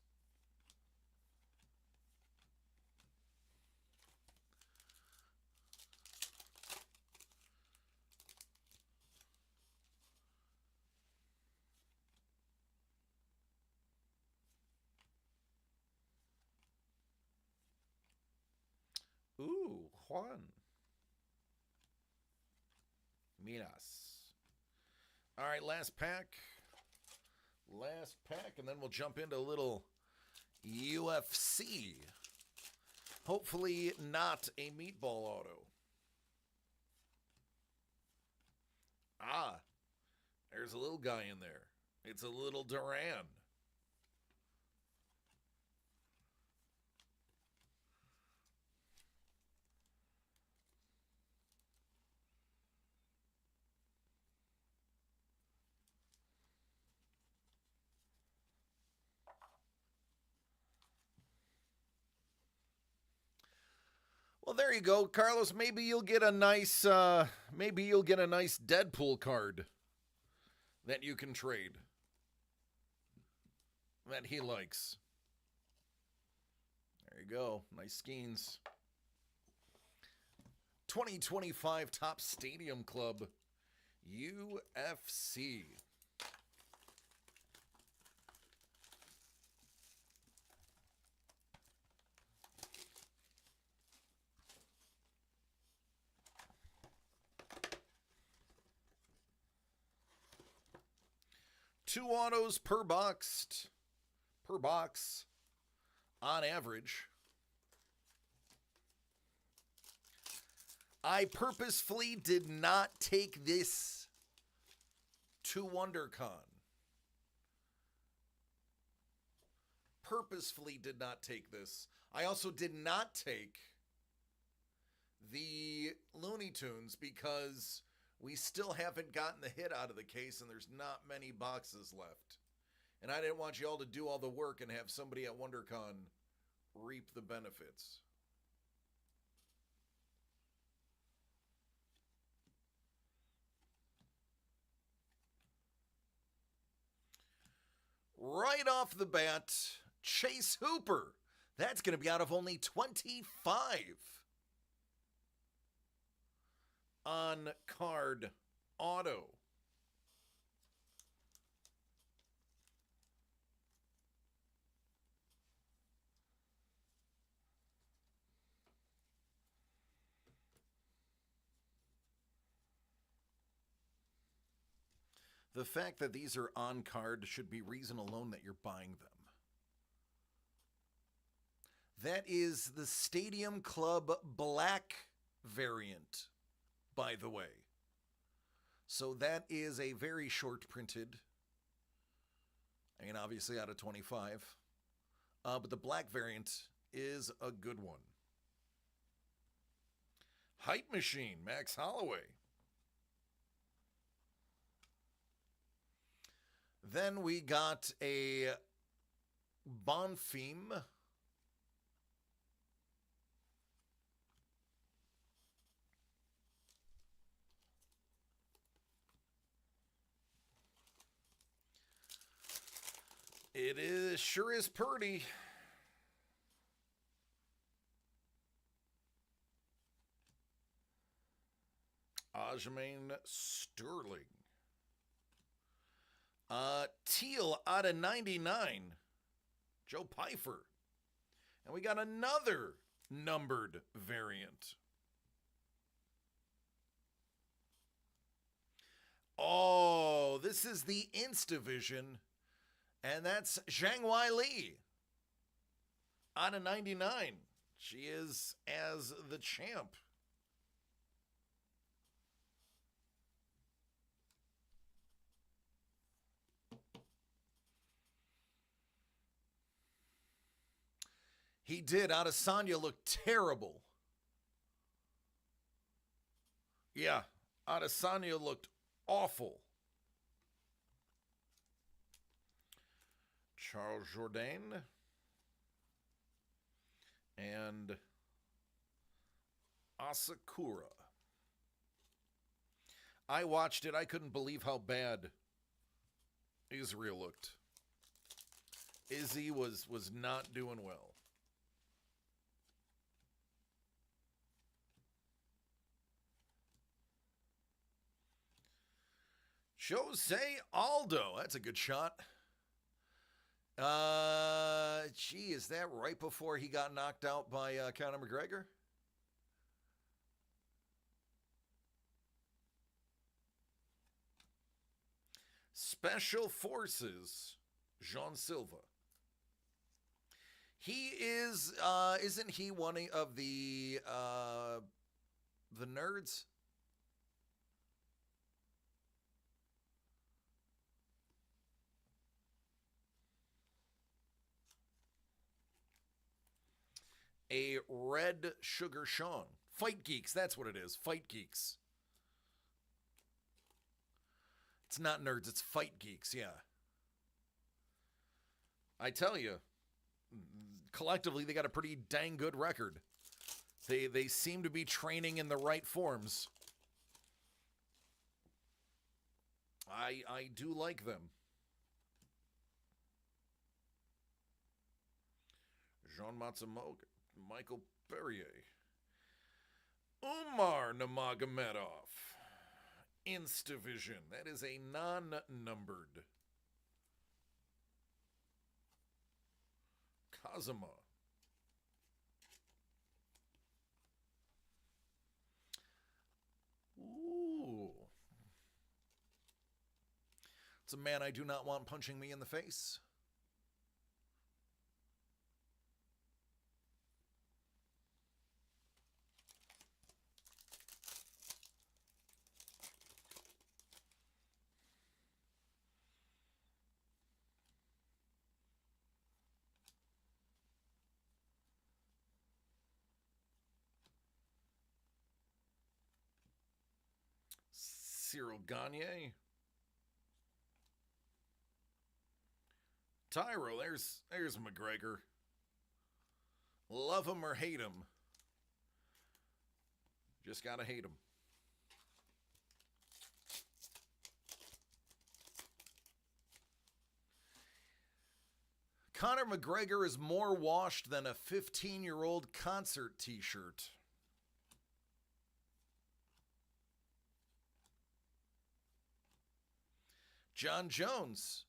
Speaker 6: Ooh, Juan. Miras. All right, last pack. Last pack, and then we'll jump into a little UFC. Hopefully not a meatball auto. there's a little guy in there. It's a little Duran. Well, there you go, Carlos. Maybe you'll get a nice Deadpool card that you can trade that he likes. There you go. Nice skeins. 2025 Top Stadium Club UFC. Two autos per box on average. I purposefully did not take this to WonderCon. Purposefully did not take this. I also did not take the Looney Tunes because we still haven't gotten the hit out of the case, and there's not many boxes left. And I didn't want you all to do all the work and have somebody at WonderCon reap the benefits. Right off the bat, Chase Hooper. That's going to be out of only 25 on card auto. The fact that these are on card should be reason alone that you're buying them. That is the Stadium Club Black variant, by the way. So that is a very short printed. I mean, obviously out of 25. But the black variant is a good one. Hype Machine, Max Holloway. Then we got a Bonfim. It is sure is pretty. Aljamain Sterling. Teal out of 99. Joe Pfeiffer. And we got another numbered variant. Oh, this is the Instavision. And that's Zhang Wei Li. Out of 99. She is as the champ. He did. Adesanya looked terrible. Yeah, Adesanya looked awful. Charles Jourdain and Asakura. I watched it. I couldn't believe how bad Israel looked. Izzy was not doing well. Jose Aldo. That's a good shot. Gee, is that right before he got knocked out by Conor McGregor? Special Forces, Jean Silva. He is, isn't he one of the nerds? a Red Sugar Sean. Fight Geeks, that's what it is. Fight Geeks. It's not nerds, it's Fight Geeks, yeah. I tell you, collectively, they got a pretty dang good record. They seem to be training in the right forms. I do like them. Jean Matsumoto, Michael Perrier, Umar Nurmagomedov, Instavision. That is a non-numbered. Kazuma. Ooh. It's a man I do not want punching me in the face. Cyril Gagne. Tyro, there's McGregor. Love him or hate him. Just gotta hate him. Conor McGregor is more washed than a 15-year-old concert t-shirt. John Jones.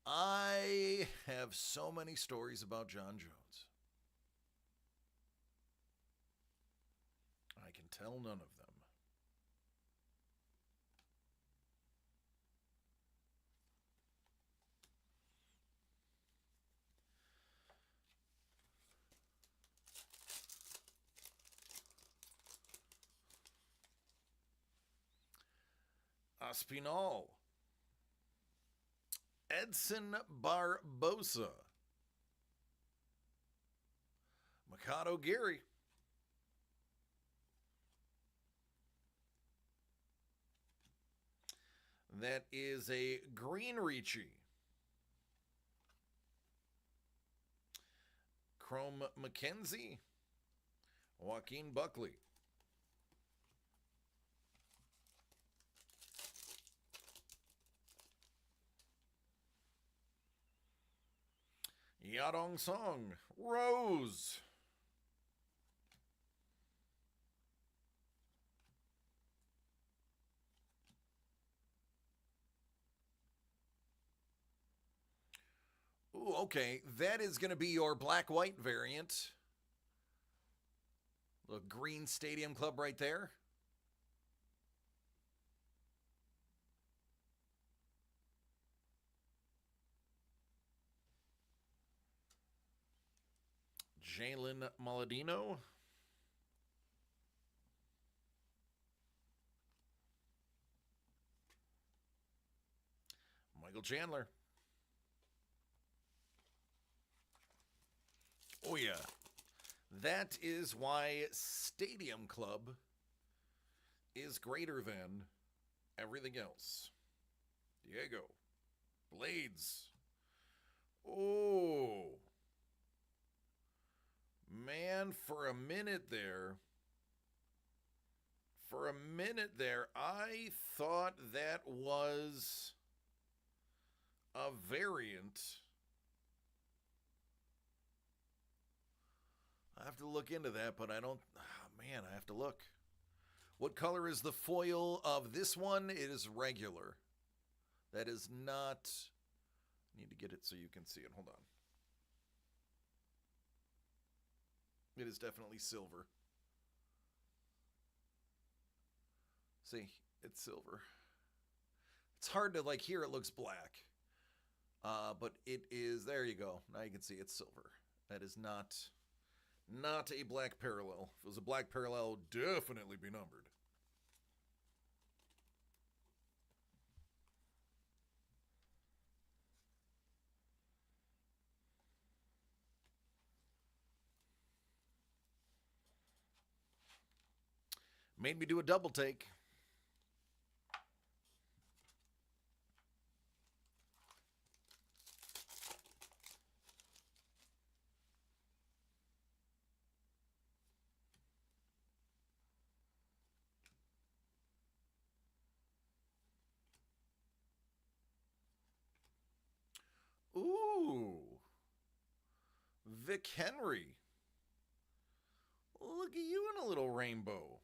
Speaker 6: I have so many stories about John Jones. I can tell none of them. Aspinall. Edson Barbosa. Mikado Gary. That is a Green Ricci. Chrome McKenzie. Joaquin Buckley. Yadong Song, Rose. Ooh, okay, that is going to be your black-white variant. The green Stadium Club right there. Jalen Maladino. Michael Chandler. Oh, yeah. That is why Stadium Club is greater than everything else. Diego. Blades. Oh. Man, for a minute there, I thought that was a variant. I have to look into that, but I don't, man, I have to look. What color is the foil of this one? It is regular. That is not, I need to get it so you can see it. Hold on. It is definitely silver. See, it's silver. It's hard to, like, here it looks black. But it is, there you go. Now you can see it's silver. That is not a black parallel. If it was a black parallel, it would definitely be numbered. Made me do a double take. Ooh. Vic Henry. Look at you in a little rainbow.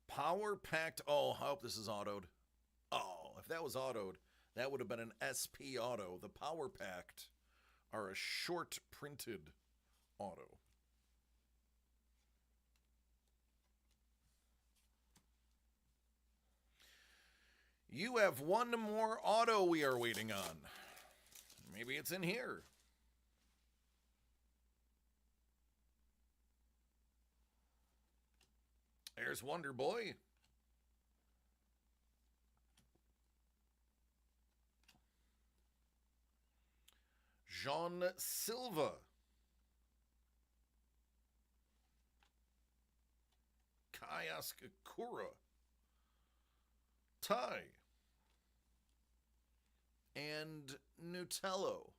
Speaker 6: Power packed. Oh, I hope this is autoed. Oh, if that was autoed, that would have been an SP auto. The power packed are a short printed auto. You have one more auto we are waiting on. Maybe it's in here. There's Wonder Boy. Jean Silva. Kayaskakura. Ty. And Nutello.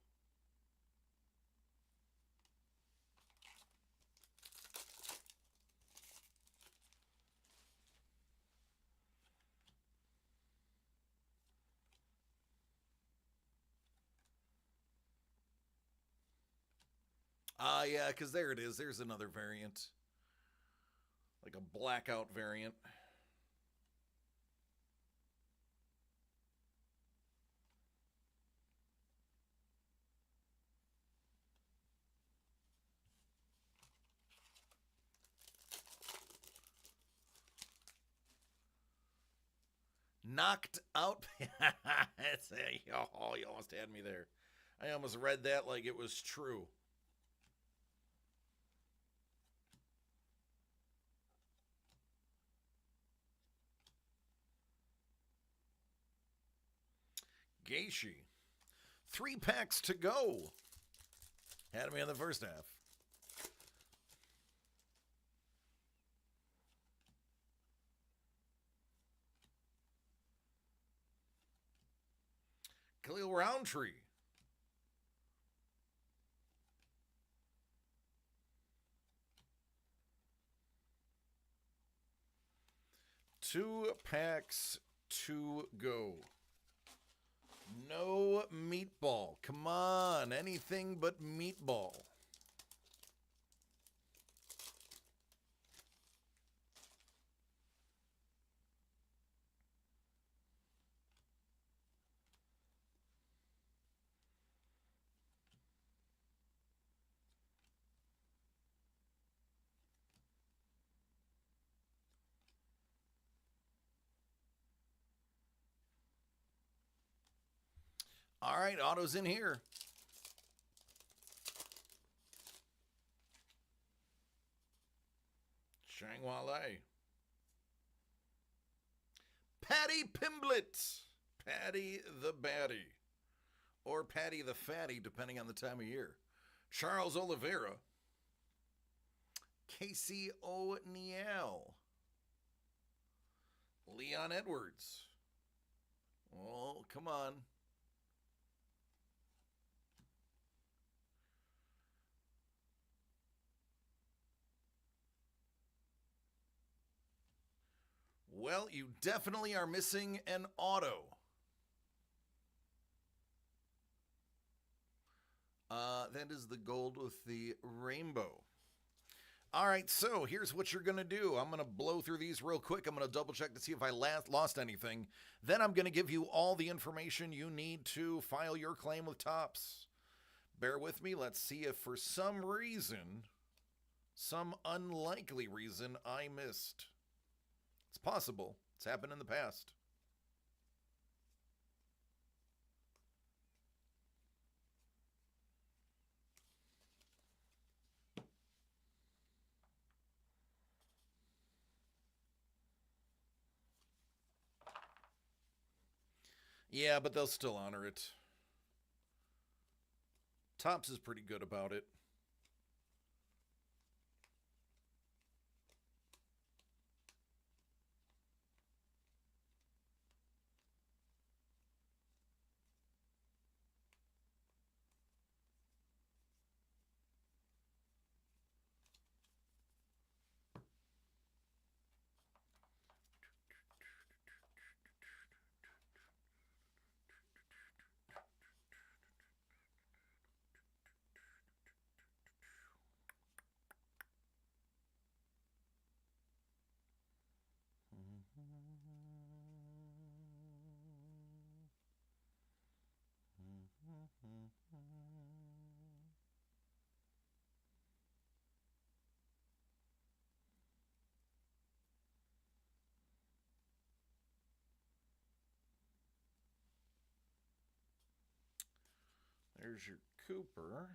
Speaker 6: Ah, yeah, because there it is. There's another variant. Like a blackout variant. Knocked out. Oh, you almost had me there. I almost read that like it was true. Gaethje. 3 packs to go. Had me in the first half. Khalil Roundtree. Two packs to go. No meatball. Come on. Anything but meatball. All right, auto's in here. Shangwale. Patty Pimblett. Patty the Batty. Or Patty the Fatty, depending on the time of year. Charles Oliveira. Casey O'Neill. Leon Edwards. Oh, come on. Well, you definitely are missing an auto. That is the gold with the rainbow. All right, so here's what you're going to do. I'm going to blow through these real quick. I'm going to double check to see if I lost anything. Then I'm going to give you all the information you need to file your claim with Topps. Bear with me. Let's see if for some reason, some unlikely reason, I missed. It's possible. It's happened in the past. Yeah, but they'll still honor it. Topps is pretty good about it. There's your Cooper.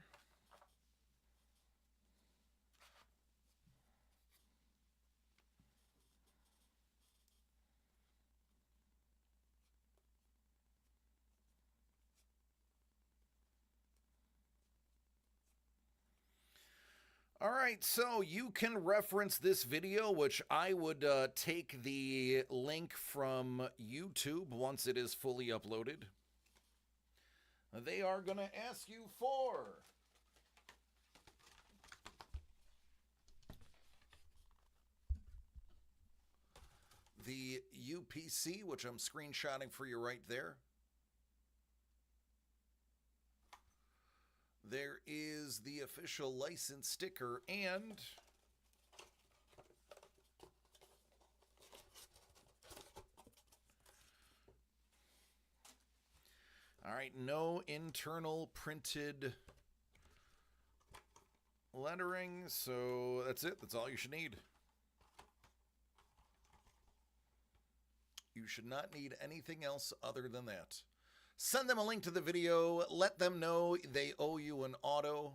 Speaker 6: All right, so you can reference this video, which I would take the link from YouTube once it is fully uploaded. They are going to ask you for the UPC, which I'm screenshotting for you right there. There is the official license sticker and all right, no internal printed lettering, so that's it. That's all you should need. You should not need anything else other than that. Send them a link to the video. Let them know they owe you an auto.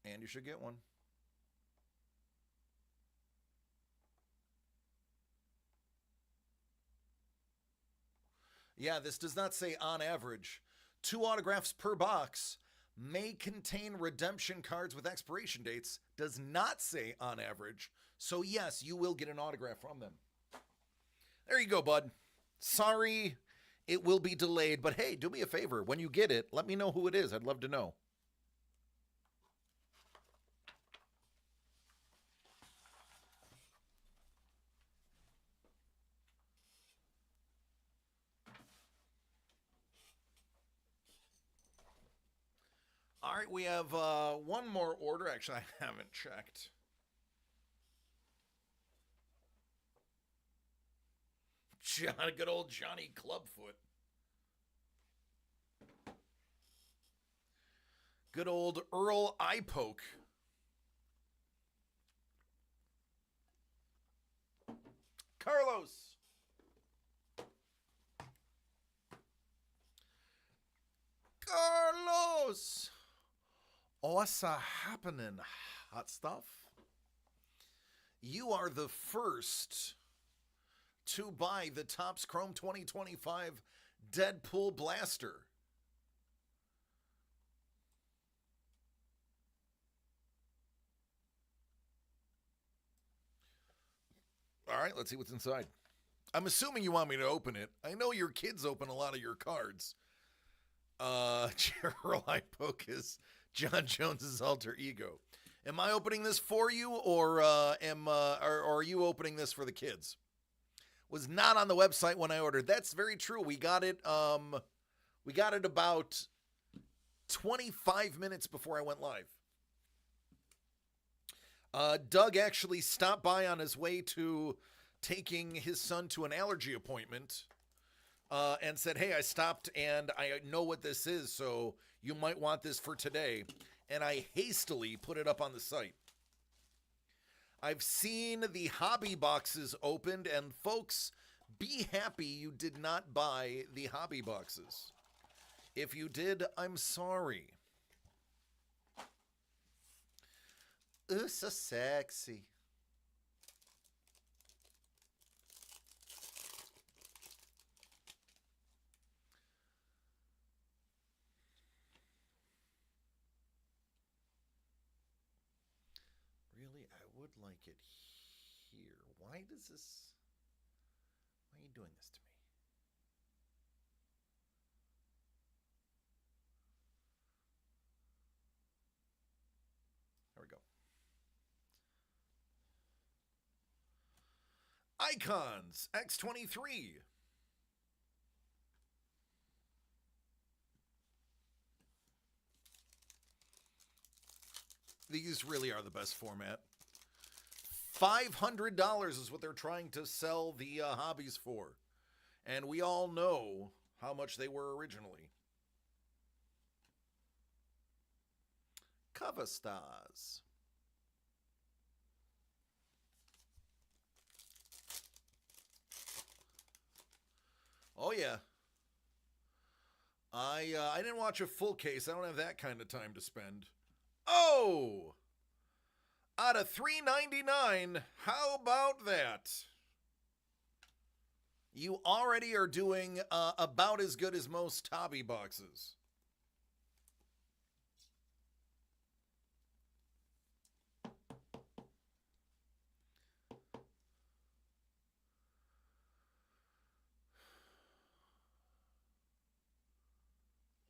Speaker 6: And you should get one. Yeah, this does not say on average. 2 autographs per box may contain redemption cards with expiration dates. Does not say on average. So yes, you will get an autograph from them. There you go, bud. Sorry. It will be delayed, but hey, do me a favor. When you get it, let me know who it is. I'd love to know. All right, we have one more order. Actually, I haven't checked. Good old Johnny Clubfoot. Good old Earl Eyepoke. Carlos. Carlos. Oh, what's happening, hot stuff? You are the first to buy the Topps Chrome 2025 Deadpool Blaster. All right, let's see what's inside. I'm assuming you want me to open it. I know your kids open a lot of your cards. Gerald Eyepoke is John Jones's alter ego. Am I opening this for you, or are you opening this for the kids? Was not on the website when I ordered. That's very true. We got it. We got it about 25 minutes before I went live. Doug actually stopped by on his way to taking his son to an allergy appointment, and said, "Hey, I stopped and I know what this is, so you might want this for today." And I hastily put it up on the site. I've seen the hobby boxes opened, and folks, be happy you did not buy the hobby boxes. If you did, I'm sorry. Ooh, so sexy. Really, I would like it here. Why are you doing this to me? There we go. Icons X23. These really are the best format. $500 is what they're trying to sell the hobbies for. And we all know how much they were originally. cover stars. Oh yeah. I didn't watch a full case. I don't have that kind of time to spend. Oh! Out of $3.99, how about that? You already are doing about as good as most hobby boxes.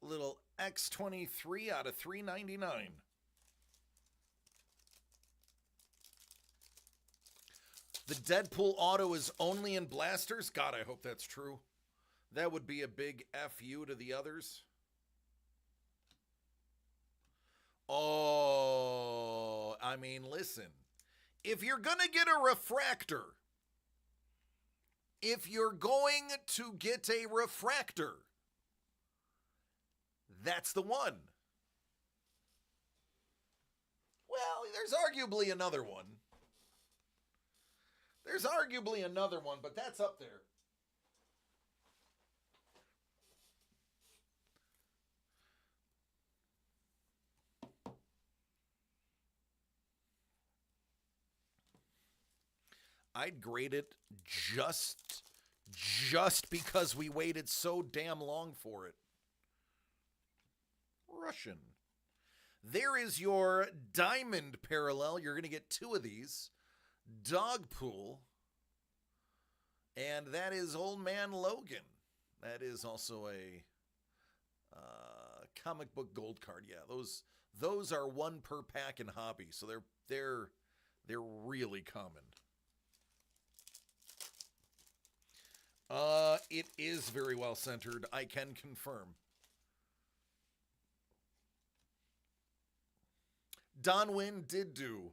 Speaker 6: Little X23 out of $3.99. The Deadpool auto is only in blasters? God, I hope that's true. That would be a big FU to the others. Oh, I mean, listen. If you're going to get a refractor, that's the one. Well, there's arguably another one. But that's up there. I'd grade it just because we waited so damn long for it. Russian. There is your diamond parallel. You're going to get 2 of these. Dogpool. And that is Old Man Logan. That is also a comic book gold card. Yeah, those are 1 per pack in hobby, so they're really common. It is very well centered. I can confirm. Don Wynn did do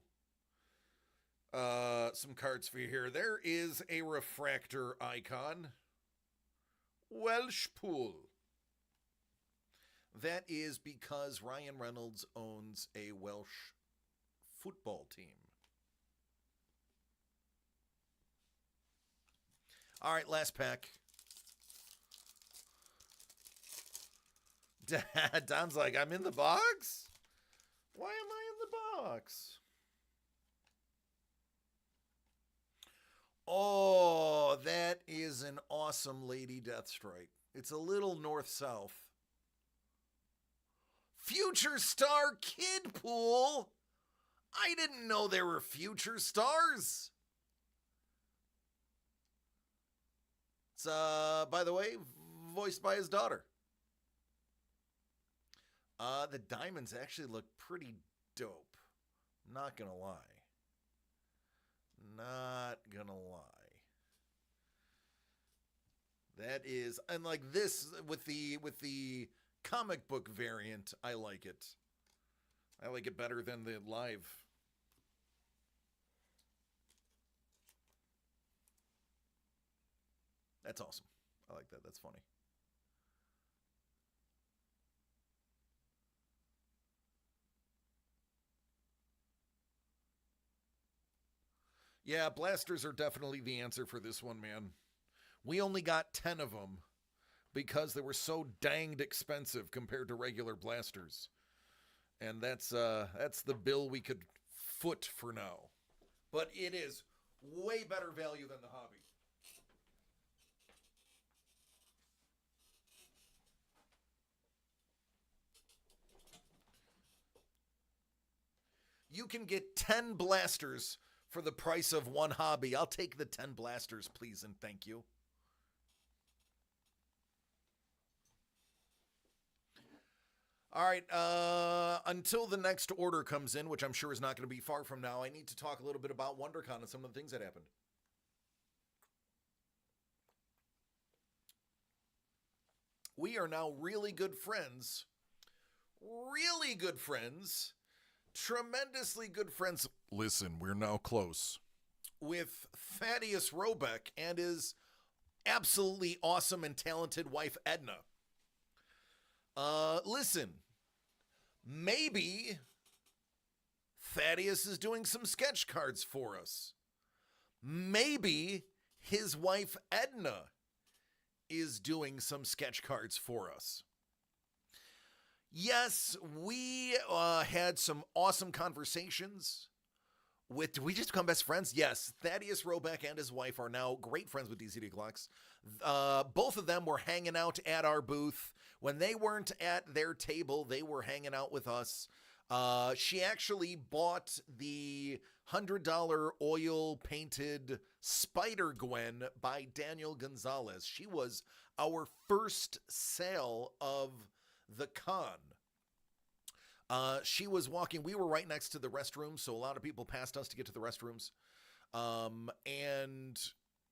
Speaker 6: some cards for you here. There is a refractor icon. Welsh Pool. That is because Ryan Reynolds owns a Welsh football team. All right, last pack. Don's like, I'm in the box? Why am I in the box? Oh, that is an awesome Lady Deathstrike. It's a little north-south. Future Star Kid Pool? I didn't know there were future stars. It's, by the way, voiced by his daughter. The diamonds actually look pretty dope. Not gonna lie. Not gonna lie. That is, and like this with the comic book variant, I like it. I like it better than the live. That's awesome. I like that. That's funny. Yeah, blasters are definitely the answer for this one, man. We only got 10 of them because they were so danged expensive compared to regular blasters. And that's the bill we could foot for now. But it is way better value than the hobby. You can get 10 blasters for the price of 1 hobby. I'll take the 10 blasters, please, and thank you. All right, until the next order comes in, which I'm sure is not going to be far from now, I need to talk a little bit about WonderCon and some of the things that happened. We are now really good friends. Really good friends. Tremendously good friends. Listen, we're now close. With Thaddeus Robeck and his absolutely awesome and talented wife, Edna. Listen, maybe Thaddeus is doing some sketch cards for us. Maybe his wife Edna is doing some sketch cards for us. Yes, we had some awesome conversations with, did we just become best friends? Yes, Thaddeus Robeck and his wife are now great friends with DCD Clocks. Both of them were hanging out at our booth. When they weren't at their table, they were hanging out with us. She actually bought the $100 oil painted Spider-Gwen by Daniel Gonzalez. She was our first sale of the con. She was walking, we were right next to the restrooms, so a lot of people passed us to get to the restrooms. And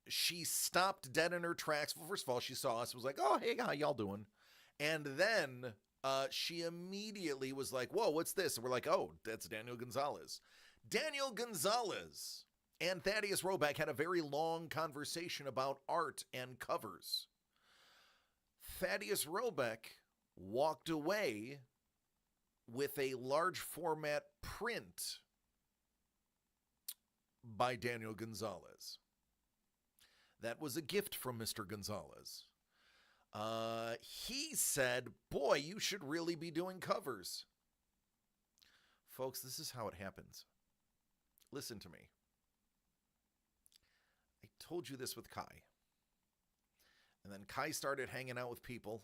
Speaker 6: she stopped dead in her tracks. Well, first of all, she saw us, was like, oh, hey, how y'all doing? And then she immediately was like, whoa, what's this? And we're like, oh, that's Daniel Gonzalez. Daniel Gonzalez and Thaddeus Robeck had a very long conversation about art and covers. Thaddeus Robeck walked away with a large format print by Daniel Gonzalez. That was a gift from Mr. Gonzalez. He said, boy, you should really be doing covers. Folks, this is how it happens. Listen to me. I told you this with Kai. And then Kai started hanging out with people.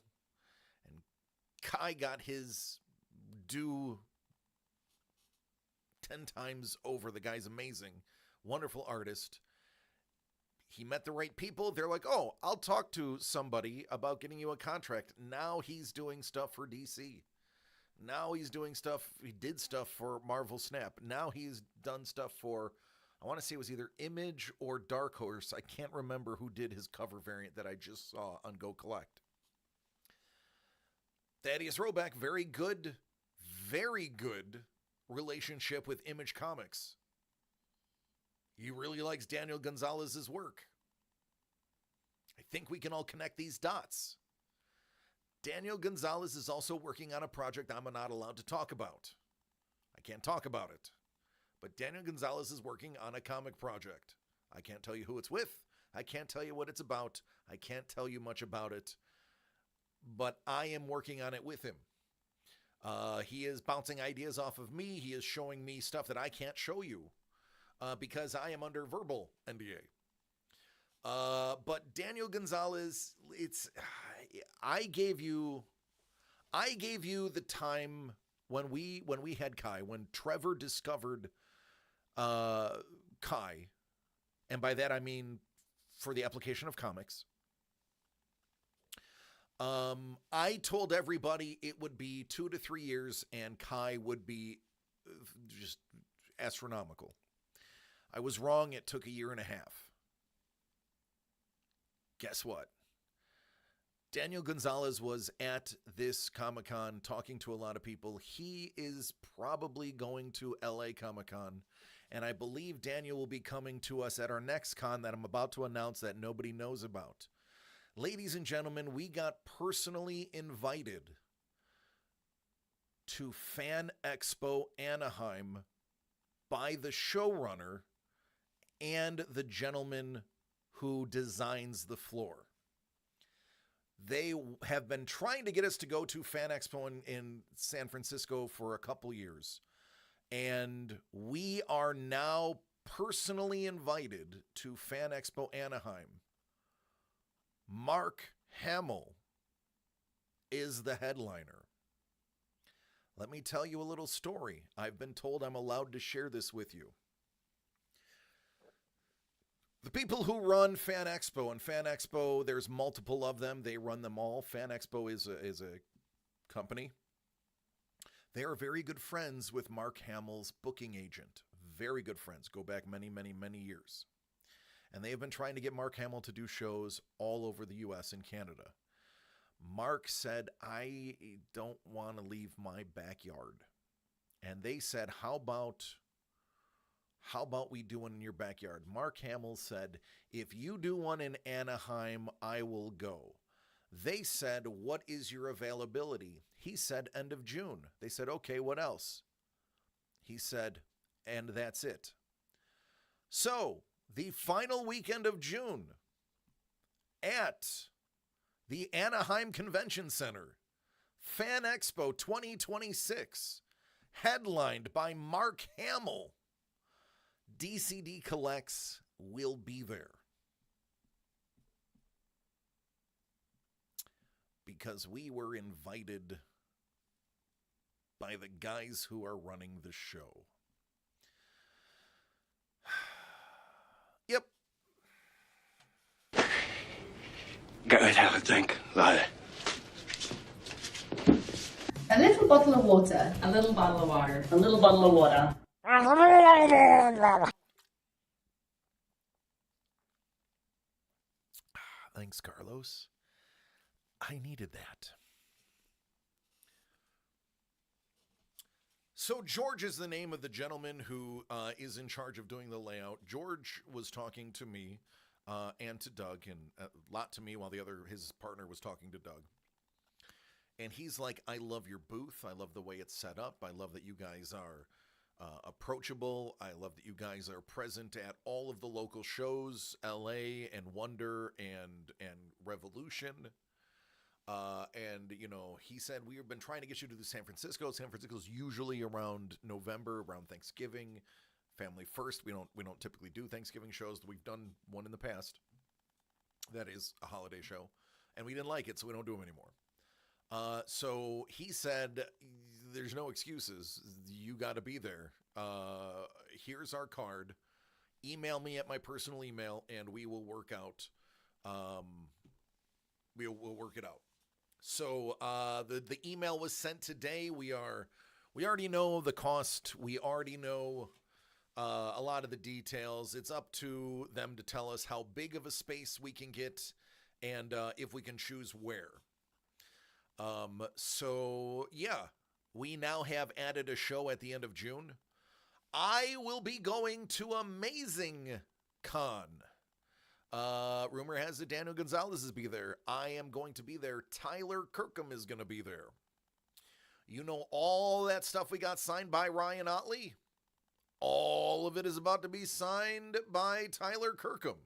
Speaker 6: And Kai got his due 10 times over. The guy's amazing. Wonderful artist. He met the right people. They're like, oh, I'll talk to somebody about getting you a contract. Now he's doing stuff for DC. Now he's doing stuff. He did stuff for Marvel Snap. Now he's done stuff for, I want to say it was either Image or Dark Horse. I can't remember who did his cover variant that I just saw on Go Collect. Thaddeus Robeck, very good relationship with Image Comics. He really likes Daniel Gonzalez's work. I think we can all connect these dots. Daniel Gonzalez is also working on a project I'm not allowed to talk about. I can't talk about it. But Daniel Gonzalez is working on a comic project. I can't tell you who it's with. I can't tell you what it's about. I can't tell you much about it. But I am working on it with him. He is bouncing ideas off of me. He is showing me stuff that I can't show you because I am under verbal NDA. But Daniel Gonzalez, I gave you the time when we had Kai, when Trevor discovered Kai, and by that I mean for the application of comics. I told everybody it would be 2 to 3 years and Kai would be just astronomical. I was wrong. It took 1.5 years. Guess what? Daniel Gonzalez was at this Comic-Con talking to a lot of people. He is probably going to LA Comic-Con, and I believe Daniel will be coming to us at our next con that I'm about to announce that nobody knows about. Ladies and gentlemen, we got personally invited to Fan Expo Anaheim by the showrunner and the gentleman who designs the floor. They have been trying to get us to go to Fan Expo in San Francisco for a couple years. And we are now personally invited to Fan Expo Anaheim. Mark Hamill is the headliner. Let me tell you a little story. I've been told I'm allowed to share this with you. The people who run Fan Expo, and Fan Expo, there's multiple of them. They run them all. Fan Expo is a company. They are very good friends with Mark Hamill's booking agent. Very good friends. Go back many, many, many years. And they have been trying to get Mark Hamill to do shows all over the U.S. and Canada. Mark said, I don't want to leave my backyard. And they said, how about we do one in your backyard? Mark Hamill said, if you do one in Anaheim, I will go. They said, what is your availability? He said, end of June. They said, okay, what else? He said, and that's it. So, the final weekend of June at the Anaheim Convention Center, Fan Expo 2026, headlined by Mark Hamill, DCD Collects will be there. Because we were invited by the guys who are running the show. Yep.
Speaker 1: Go ahead, have a drink, Lyle.
Speaker 8: A little bottle of water.
Speaker 9: A little bottle of water.
Speaker 10: A little bottle of water.
Speaker 6: Thanks, Carlos. I needed that. So George is the name of the gentleman who is in charge of doing the layout. George was talking to me and to Doug, and a lot to me while his partner was talking to Doug. And he's like, I love your booth. I love the way it's set up. I love that you guys are approachable. I love that you guys are present at all of the local shows, LA and Wonder and Revolution. And, you know, he said, we have been trying to get you to the San Francisco. San Francisco's usually around November, around Thanksgiving. Family First. We don't typically do Thanksgiving shows. We've done one in the past. That is a holiday show. And we didn't like it, so we don't do them anymore. So he said, there's no excuses. You got to be there. Here's our card. Email me at my personal email, and we will work out. We'll work it out. So the email was sent today. We already know the cost. We already know a lot of the details. It's up to them to tell us how big of a space we can get and if we can choose where. So yeah, we now have added a show at the end of June. I will be going to Amazing Con. Rumor has it Daniel Gonzalez is be there. I am going to be there. Tyler Kirkham is going to be there. You know, all that stuff we got signed by Ryan Otley, all of it is about to be signed by Tyler Kirkham.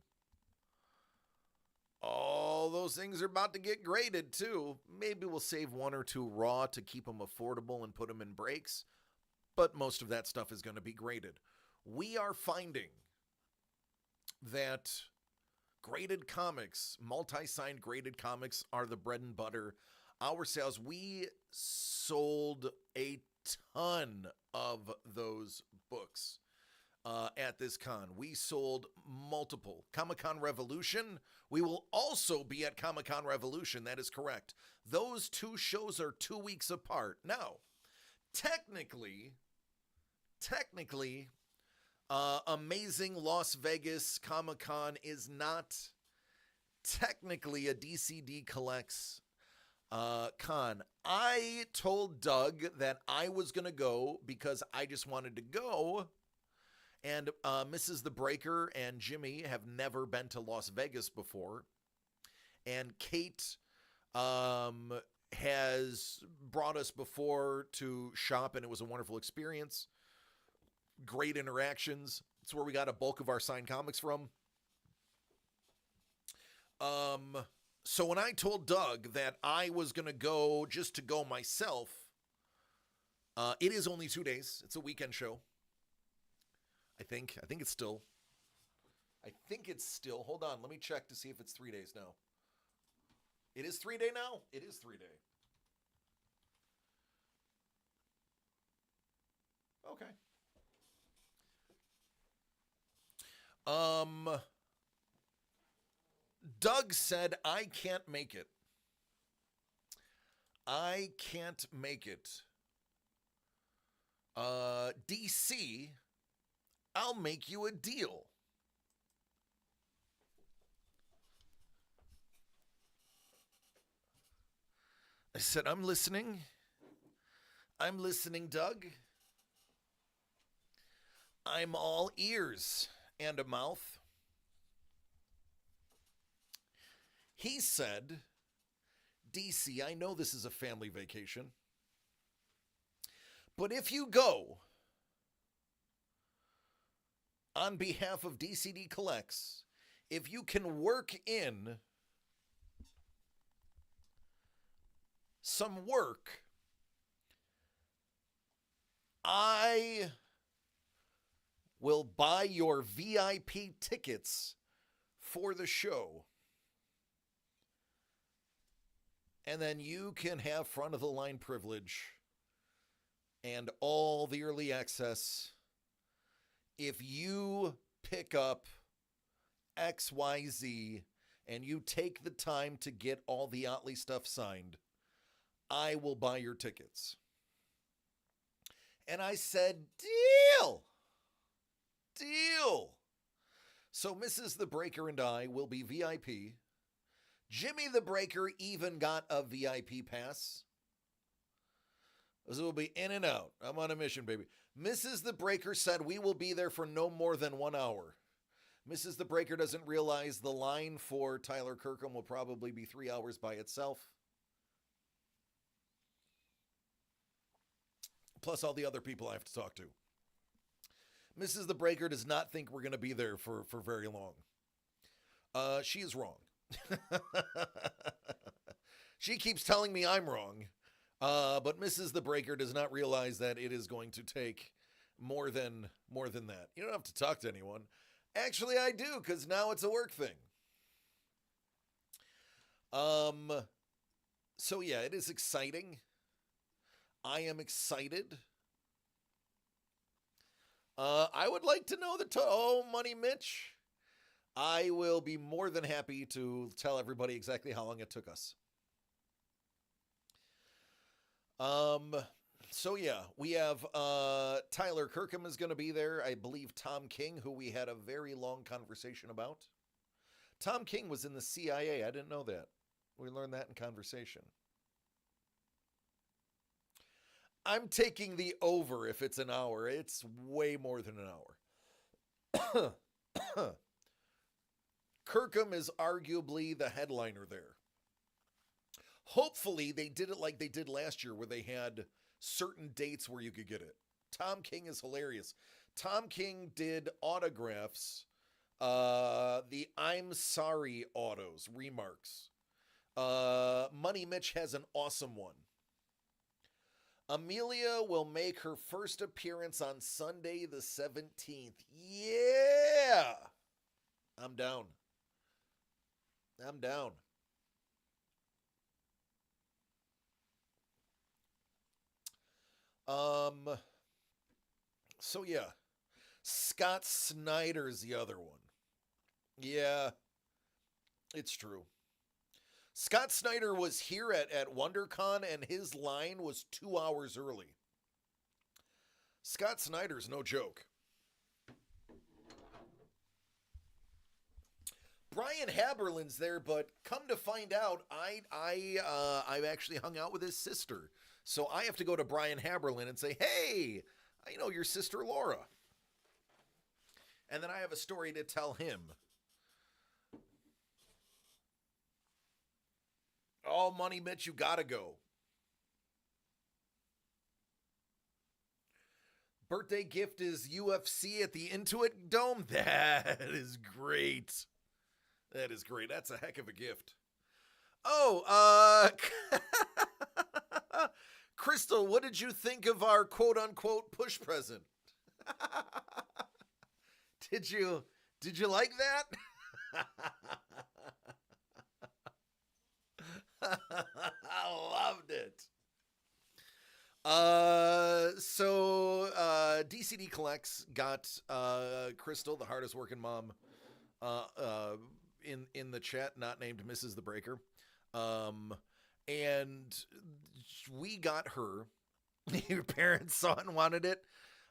Speaker 6: All those things are about to get graded too. Maybe we'll save one or two raw to keep them affordable and put them in breaks, but most of that stuff is going to be graded. We are finding that graded comics, multi-signed graded comics are the bread and butter. Our sales, we sold a ton of those books at this con. We sold multiple. Comic-Con Revolution, we will also be at Comic-Con Revolution. That is correct. Those two shows are 2 weeks apart. Now, technically, Amazing Las Vegas Comic-Con is not technically a DCD Collects con. I told Doug that I was going to go because I just wanted to go. And Mrs. The Breaker and Jimmy have never been to Las Vegas before. And Kate has brought us before to shop, and it was a wonderful experience. Great interactions. It's where we got a bulk of our signed comics from. So when I told Doug that I was going to go just to go myself, it is only 2 days. It's a weekend show. I think it's still. Hold on. Let me check to see if it's 3 days now. It is 3 day now? It is 3 day. Okay. Doug said, I can't make it. I can't make it. DC, I'll make you a deal. I said, I'm listening. I'm listening, Doug. I'm all ears and a mouth. He said, DC, I know this is a family vacation, but if you go, on behalf of DCD Collects, if you can work in some work, I will buy your VIP tickets for the show. And then you can have front of the line privilege and all the early access if you pick up XYZ and you take the time to get all the Otley stuff signed. I will buy your tickets. And I said, deal. Deal. So Mrs. the Breaker and I will be VIP. Jimmy the Breaker even got a VIP pass. This will be in and out. I'm on a mission, baby. Mrs. the Breaker said we will be there for no more than 1 hour. Mrs. the Breaker doesn't realize the line for Tyler Kirkham will probably be 3 hours by itself. Plus all the other people I have to talk to. Mrs. the Breaker does not think we're going to be there for very long. She is wrong. She keeps telling me I'm wrong. But Mrs. the Breaker does not realize that it is going to take more than that. You don't have to talk to anyone. Actually, I do, because now it's a work thing. So yeah, it is exciting. I am excited. I would like to know the Money Mitch. I will be more than happy to tell everybody exactly how long it took us. So yeah, we have Tyler Kirkham is going to be there. I believe Tom King, who we had a very long conversation about. Tom King was in the CIA. I didn't know that. We learned that in conversation. I'm taking the over if it's an hour. It's way more than an hour. Kirkham is arguably the headliner there. Hopefully they did it like they did last year where they had certain dates where you could get it. Tom King is hilarious. Tom King did autographs, the I'm Sorry autos, remarks. Money Mitch has an awesome one. Amelia will make her first appearance on Sunday the 17th. Yeah! I'm down. I'm down. So yeah, Scott Snyder's the other one. Yeah, it's true. Scott Snyder was here at WonderCon and his line was 2 hours early. Scott Snyder's no joke. Brian Haberlin's there, but come to find out, I've actually hung out with his sister. So I have to go to Brian Haberlin and say, hey, I know your sister Laura. And then I have a story to tell him. Oh, Money Mitch, you gotta go. Birthday gift is UFC at the Intuit Dome. That is great. That is great. That's a heck of a gift. Oh, Crystal, what did you think of our quote-unquote push present? Did you like that? I loved it. So DCD Collects got Crystal, the hardest working mom, in the chat, not named Mrs. the Breaker. And we got her. Your parents saw it and wanted it.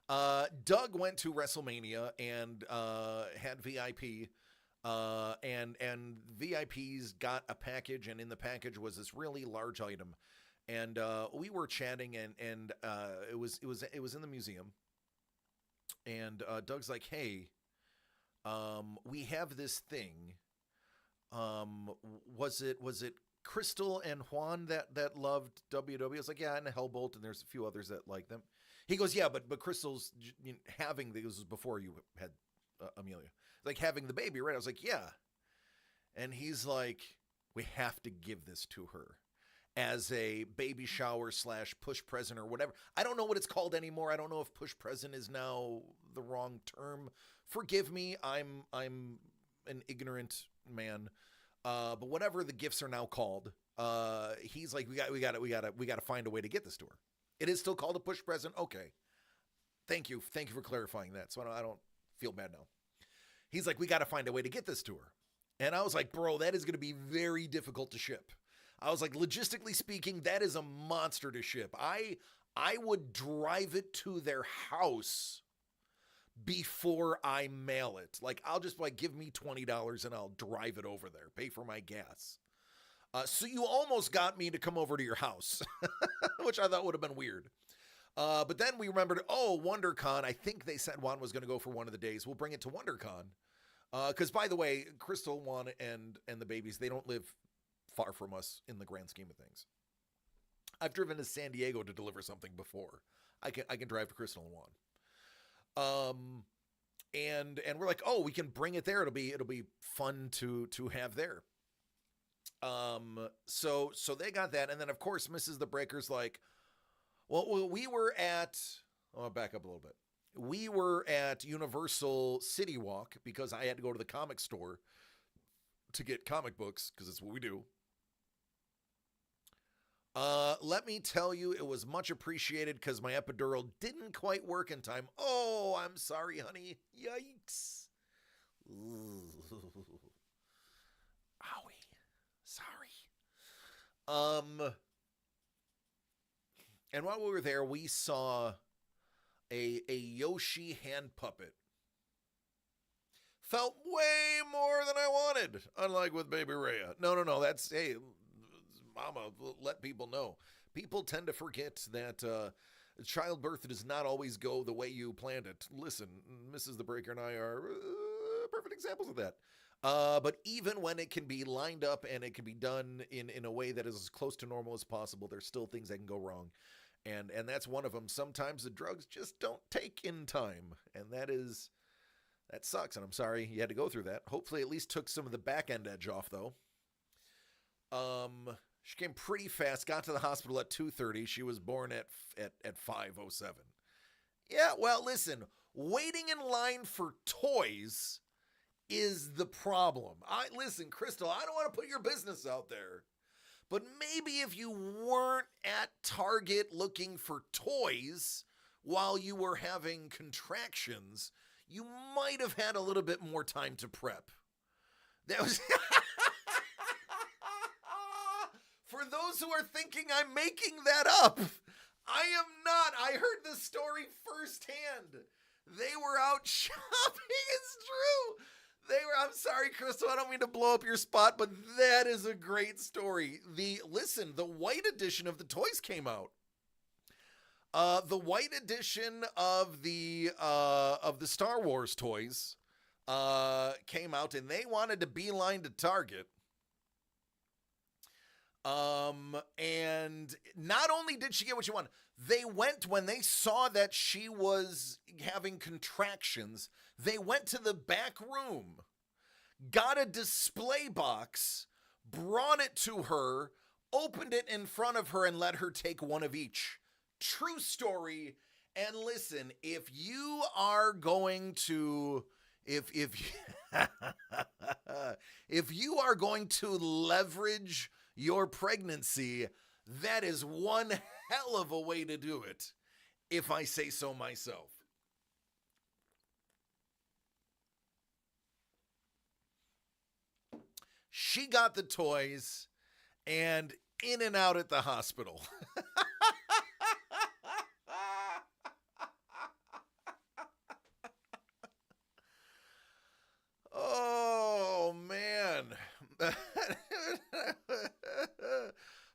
Speaker 6: Doug went to WrestleMania and had VIP. And VIPs got a package, and in the package was this really large item. And we were chatting, and it was in the museum. And Doug's like, "Hey, we have this thing. Was it Crystal and Juan that loved WWE?" I was like, "Yeah, and Hellbolt, and there's a few others that like them." He goes, "Yeah, but Crystal's having this was before you had Amelia. Like having the baby, right? I was like, yeah. And he's like, we have to give this to her as a baby shower / push present or whatever. I don't know what it's called anymore. I don't know if push present is now the wrong term. Forgive me. I'm an ignorant man. But whatever the gifts are now called, he's like, we got to find a way to get this to her. It is still called a push present. Okay. Thank you for clarifying that. So I don't feel bad now. He's like, we got to find a way to get this to her. And I was like, bro, that is going to be very difficult to ship. I was like, logistically speaking, that is a monster to ship. I would drive it to their house before I mail it. Like, I'll just like, give me $20 and I'll drive it over there, pay for my gas. So you almost got me to come over to your house, which I thought would have been weird. But then we remembered, WonderCon. I think they said Juan was going to go for one of the days. We'll bring it to WonderCon. Because, by the way, Crystal, Juan, and the babies, they don't live far from us in the grand scheme of things. I've driven to San Diego to deliver something before. I can drive to Crystal and Juan. And we're like, we can bring it there. It'll be fun to have there. So they got that, and then of course Mrs. the Breaker's like, well, we were at. I'll back up a little bit. We were at Universal City Walk because I had to go to the comic store to get comic books because it's what we do. Let me tell you, it was much appreciated because my epidural didn't quite work in time. Oh, I'm sorry, honey. Yikes. Owie. Sorry. And while we were there, we saw a Yoshi hand puppet. Felt way more than I wanted, unlike with Baby Rhea. No, that's, hey, Mama, let people know. People tend to forget that childbirth does not always go the way you planned it. Listen, Mrs. the Breaker and I are perfect examples of that. But even when it can be lined up and it can be done in a way that is as close to normal as possible, there's still things that can go wrong. And that's one of them. Sometimes the drugs just don't take in time. And that sucks. And I'm sorry you had to go through that. Hopefully at least took some of the back end edge off, though. She came pretty fast, got to the hospital at 2:30. She was born at 5:07. Yeah, well, listen, waiting in line for toys is the problem. Listen, Crystal, I don't want to put your business out there, but maybe if you weren't at Target looking for toys while you were having contractions, you might have had a little bit more time to prep. That was... For those who are thinking I'm making that up, I am not. I heard the story firsthand. They were out shopping. It's true. I'm sorry, Crystal, I don't mean to blow up your spot, but that is a great story. The white edition of the toys came out. The white edition of the Star Wars toys came out, and they wanted to beeline to Target. And not only did she get what she wanted, they went, when they saw that she was having contractions, they went to the back room, got a display box, brought it to her, opened it in front of her, and let her take one of each. True story. And listen, if you are going to, if you are going to leverage your pregnancy, that is one hell of a way to do it, if I say so myself. She got the toys and in and out at the hospital. Oh, man.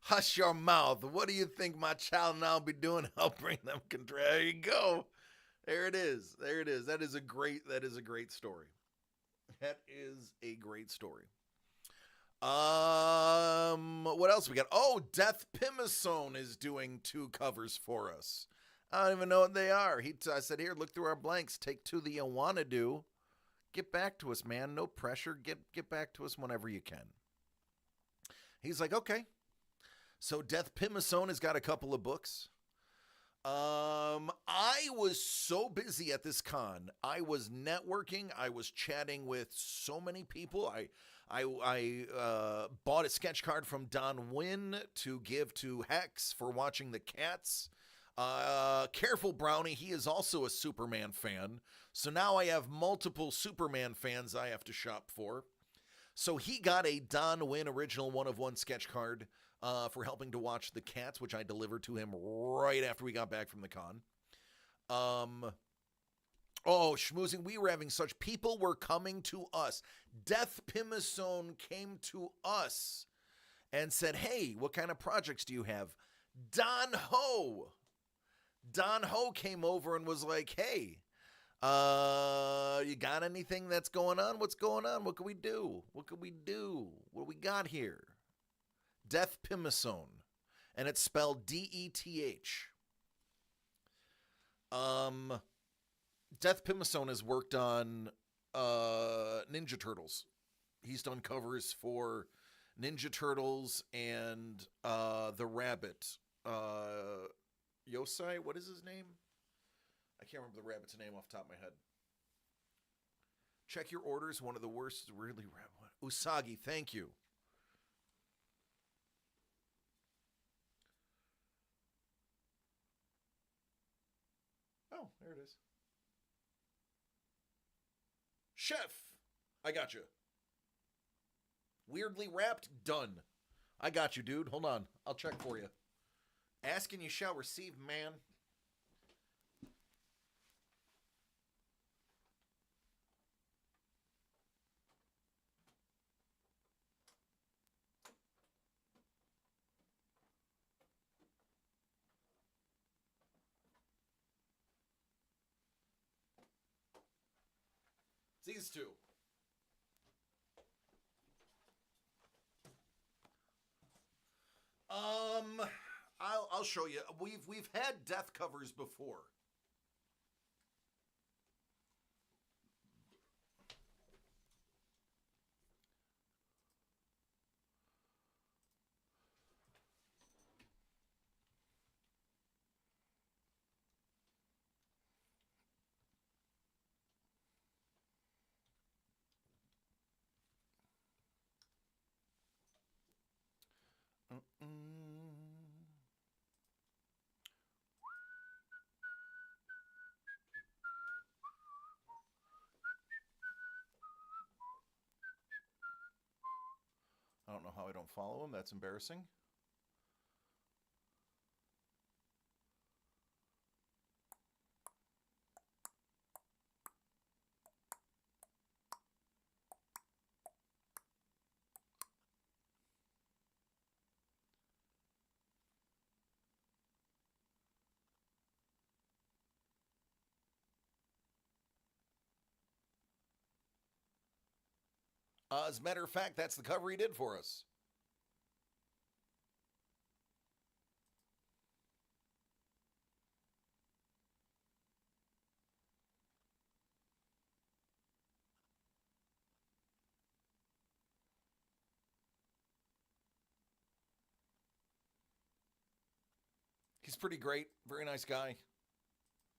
Speaker 6: Hush your mouth. What do you think my child and I'll be doing? I'll bring them there you go. There it is. That is a great story. That is a great story. What else we got? Oh, Death Pimisone is doing 2 covers for us. I don't even know what they are. I said, here, look through our blanks. Take 2 that you want to do. Get back to us, man. No pressure. Get back to us whenever you can. He's like, okay. So Death Pimisone has got a couple of books. I was so busy at this con. I was networking. I was chatting with so many people. I bought a sketch card from Don Wynn to give to Hex for watching the cats. Careful Brownie, he is also a Superman fan. So now I have multiple Superman fans I have to shop for. So he got a Don Wynn original 1-of-1 sketch card for helping to watch the cats, which I delivered to him right after we got back from the con. Schmoozing, we were having such... People were coming to us. Death Pimisone came to us and said, hey, what kind of projects do you have? Don Ho came over and was like, hey, you got anything that's going on? What's going on? What can we do? What do we got here? Death Pimisone. And it's spelled D-E-T-H. Death Pimisone has worked on Ninja Turtles. He's done covers for Ninja Turtles and The Rabbit. Yosai, what is his name? I can't remember the rabbit's name off the top of my head. Check your orders. One of the worst, really. Usagi, thank you. Oh, there it is. Chef, I got you. Weirdly wrapped, done. I got you, dude. Hold on. I'll check for you. Ask and you shall receive, man. It's these two. I'll show you. We've had death covers before. I don't know how I don't follow him. That's embarrassing. As a matter of fact, that's the cover he did for us. He's pretty great. Very nice guy.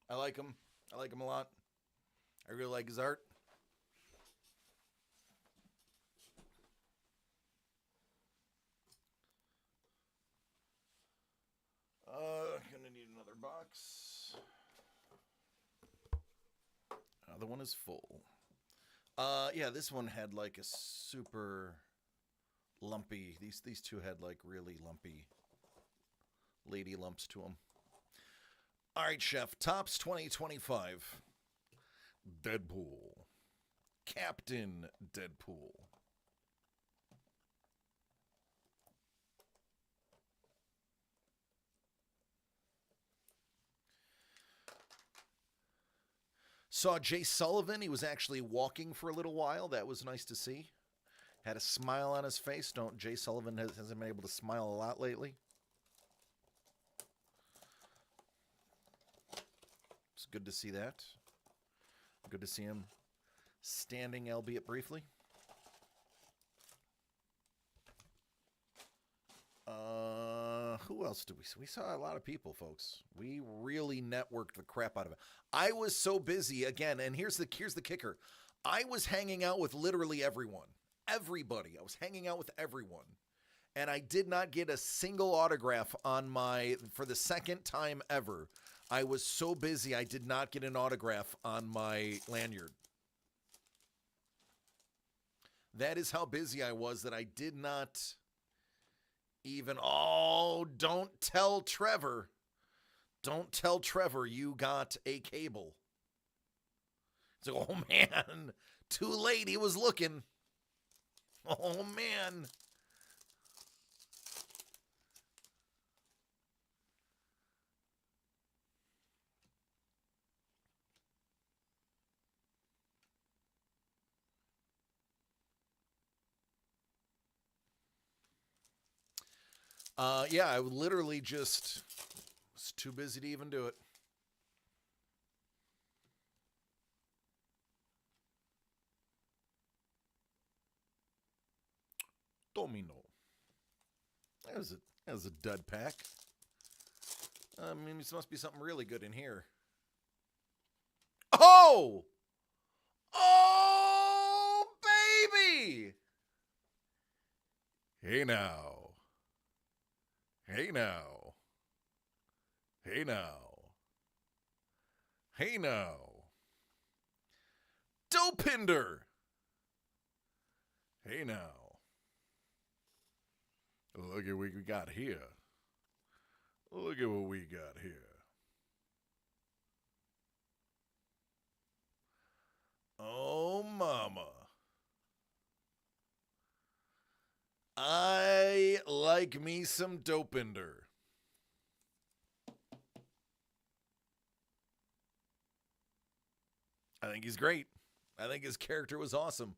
Speaker 6: I like him. I like him a lot. I really like his art. Gonna need another box. The one is full. Yeah, this one had like a super lumpy. These two had like really lumpy lady lumps to them. All right, Chef. Tops 2025. Deadpool. Captain Deadpool. Saw Jay Sullivan. He was actually walking for a little while. That was nice to see. Had a smile on his face. Jay Sullivan hasn't been able to smile a lot lately. It's good to see that. Good to see him standing, albeit briefly. Who else did we see? We saw a lot of people, folks. We really networked the crap out of it. I was so busy again, and here's the kicker. I was hanging out with literally everyone. Everybody. I was hanging out with everyone. And I did not get a single autograph for the second time ever. I was so busy I did not get an autograph on my lanyard. That is how busy I was that I did not even, don't tell Trevor. Don't tell Trevor you got a cable. It's like, oh man, too late, he was looking. Oh man. Yeah, I literally just was too busy to even do it. Domino. That was a dud pack. I mean, this must be something really good in here. Oh! Oh, baby! Hey now. Hey now. Hey now. Hey now. Dopinder. Hey now. Look at what we got here. Look at what we got here. Oh, mama. I like me some Dopinder. I think he's great. I think his character was awesome.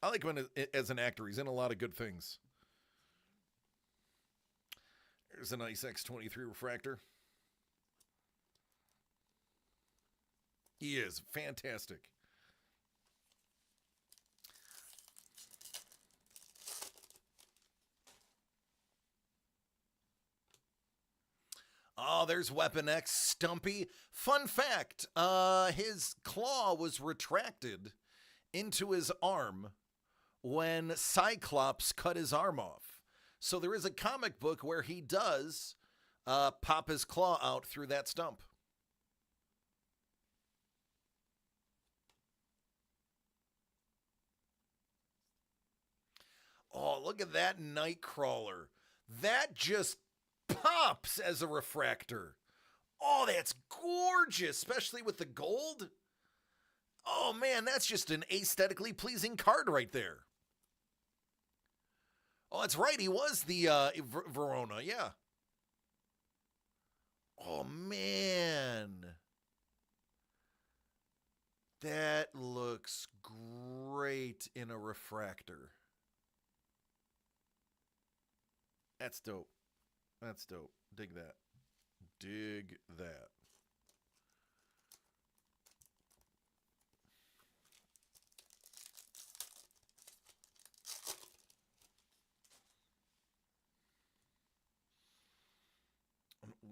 Speaker 6: I like him as an actor. He's in a lot of good things. There's a nice X-23 refractor. He is fantastic. Oh, there's Weapon X Stumpy. Fun fact, his claw was retracted into his arm when Cyclops cut his arm off. So there is a comic book where he does pop his claw out through that stump. Oh, look at that Nightcrawler. That just pops as a refractor. Oh, that's gorgeous, especially with the gold. Oh, man, that's just an aesthetically pleasing card right there. Oh, that's right. He was the Verona, yeah. Oh, man. That looks great in a refractor. That's dope. That's dope. Dig that. Dig that.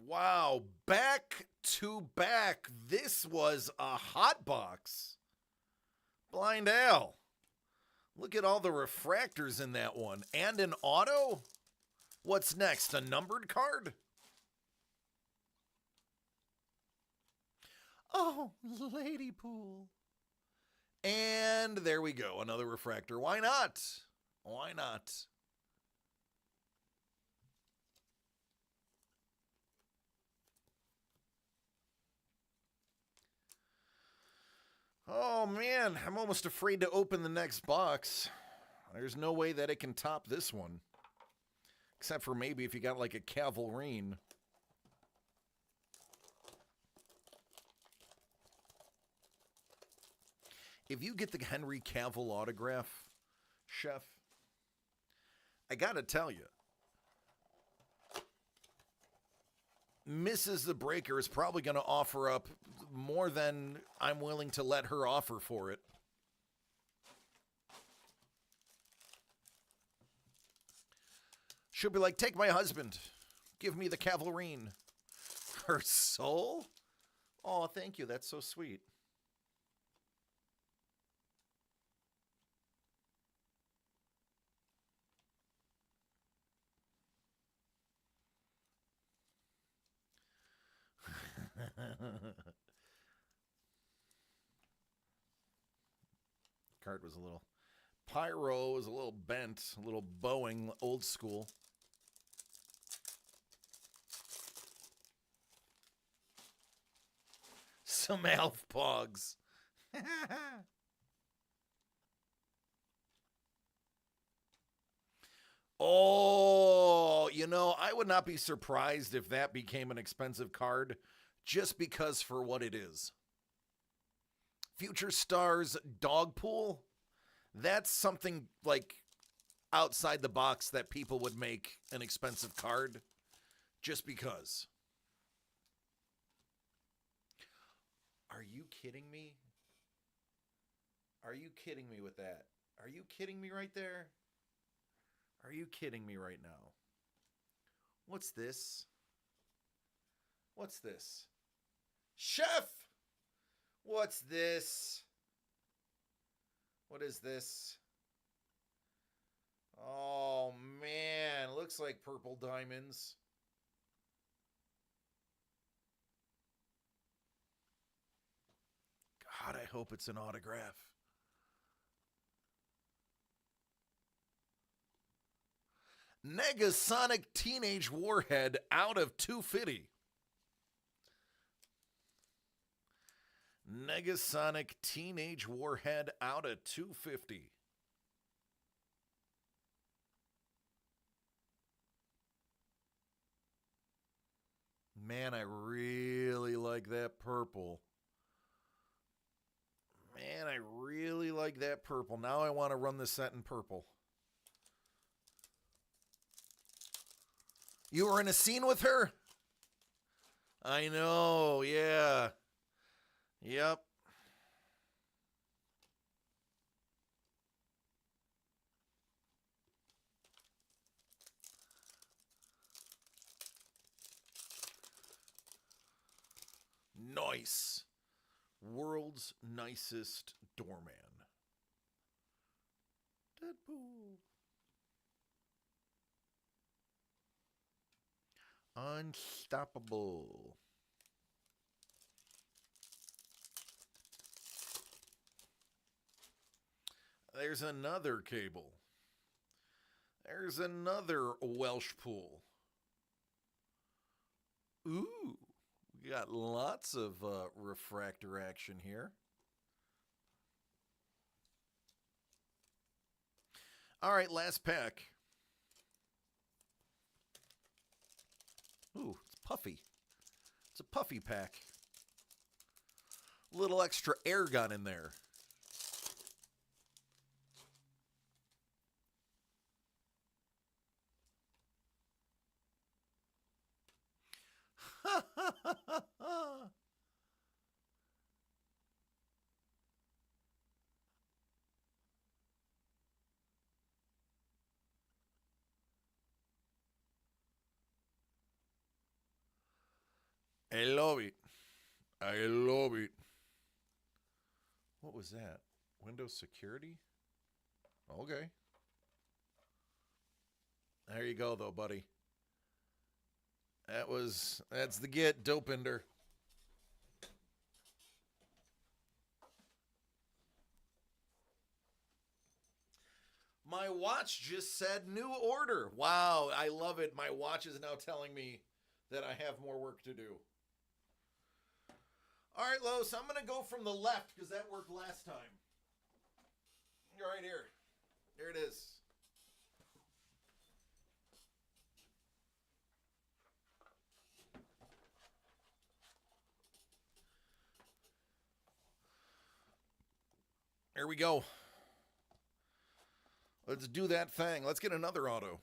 Speaker 6: Wow, back to back. This was a hot box. Blind Al. Look at all the refractors in that one. And an auto? What's next? A numbered card? Oh, Lady Pool. And there we go. Another refractor. Why not? Why not? Oh, man. I'm almost afraid to open the next box. There's no way that it can top this one. Except for maybe if you got like a Cavalrine. If you get the Henry Cavill autograph, Chef, I gotta tell you, Mrs. the Breaker is probably going to offer up more than I'm willing to let her offer for it. She'll be like, take my husband. Give me the cavalrine. Her soul? Oh, thank you. That's so sweet. Card was a little... Pyro was a little bent, a little bowing, old school. Some elf pogs. Oh, you know, I would not be surprised if that became an expensive card just because for what it is. Future Stars Dog Pool, that's something like outside the box that people would make an expensive card just because. Are you kidding me? Are you kidding me with that? Are you kidding me right there? Are you kidding me right now? What's this? What's this? Chef! What's this? What is this? Oh, man. Looks like purple diamonds. God, I hope it's an autograph. Negasonic Teenage Warhead out of 250. Negasonic Teenage Warhead out of 250. Man, I really like that purple. Man, I really like that purple. Now I want to run the set in purple. You were in a scene with her? I know, yeah. Yep. Nice. World's nicest doorman. Deadpool. Unstoppable. There's another cable. There's another Welsh pool. Ooh, we got lots of refractor action here. All right, last pack. Ooh, it's puffy. It's a puffy pack. Little extra air gun in there. I love it. I love it. What was that? Windows security? Okay. There you go, though, buddy. That's the get, Dopinder. My watch just said new order. Wow, I love it. My watch is now telling me that I have more work to do. All right, Los, I'm going to go from the left because that worked last time. Right here. There it is. There we go. Let's do that thing. Let's get another auto.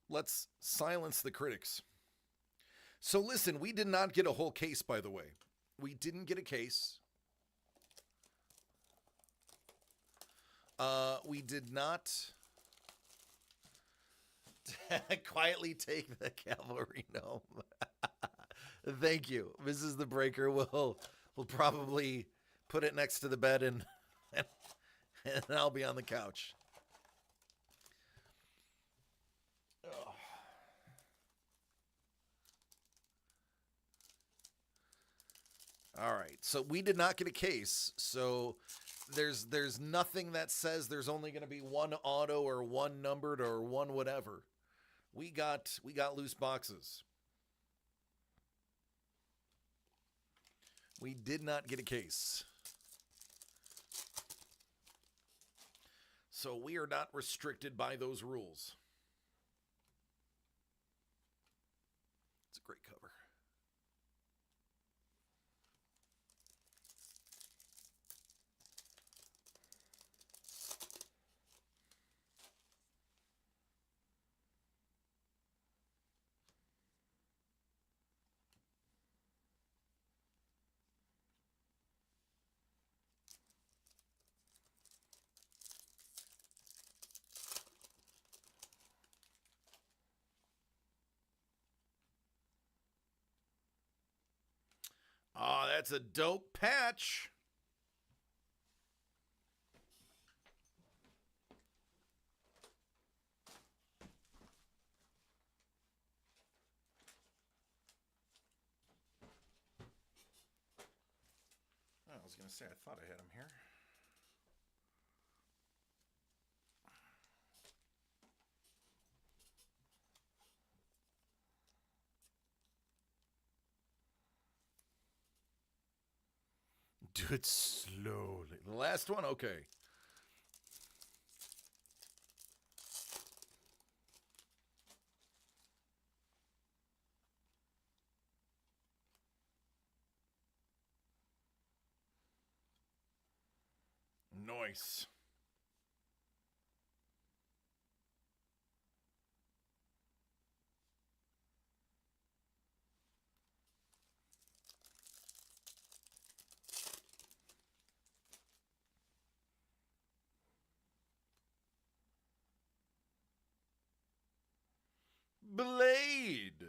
Speaker 6: Let's silence the critics. So listen, we did not get a whole case, by the way. We didn't get a case. We did not quietly take the cavalry gnome. Thank you. Mrs. the Breaker will probably put it next to the bed and I'll be on the couch. All right, so we did not get a case, so there's nothing that says there's only going to be one auto or one numbered or one whatever. We got loose boxes. We did not get a case. So we are not restricted by those rules. It's a great cover. Oh, that's a dope patch. I was going to say, I thought I had him here. Do it slowly. The last one? Okay. Nice. Blade.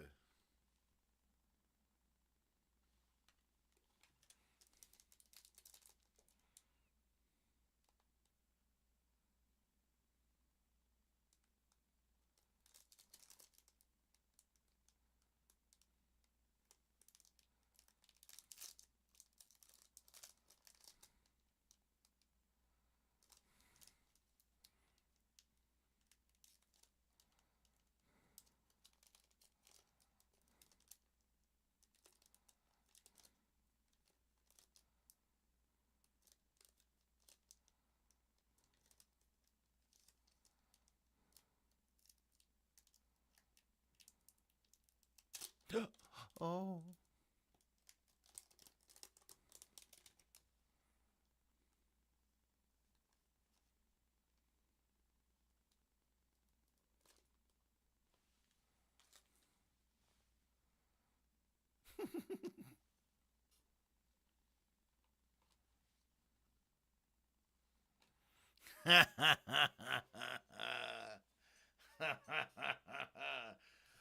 Speaker 6: Oh.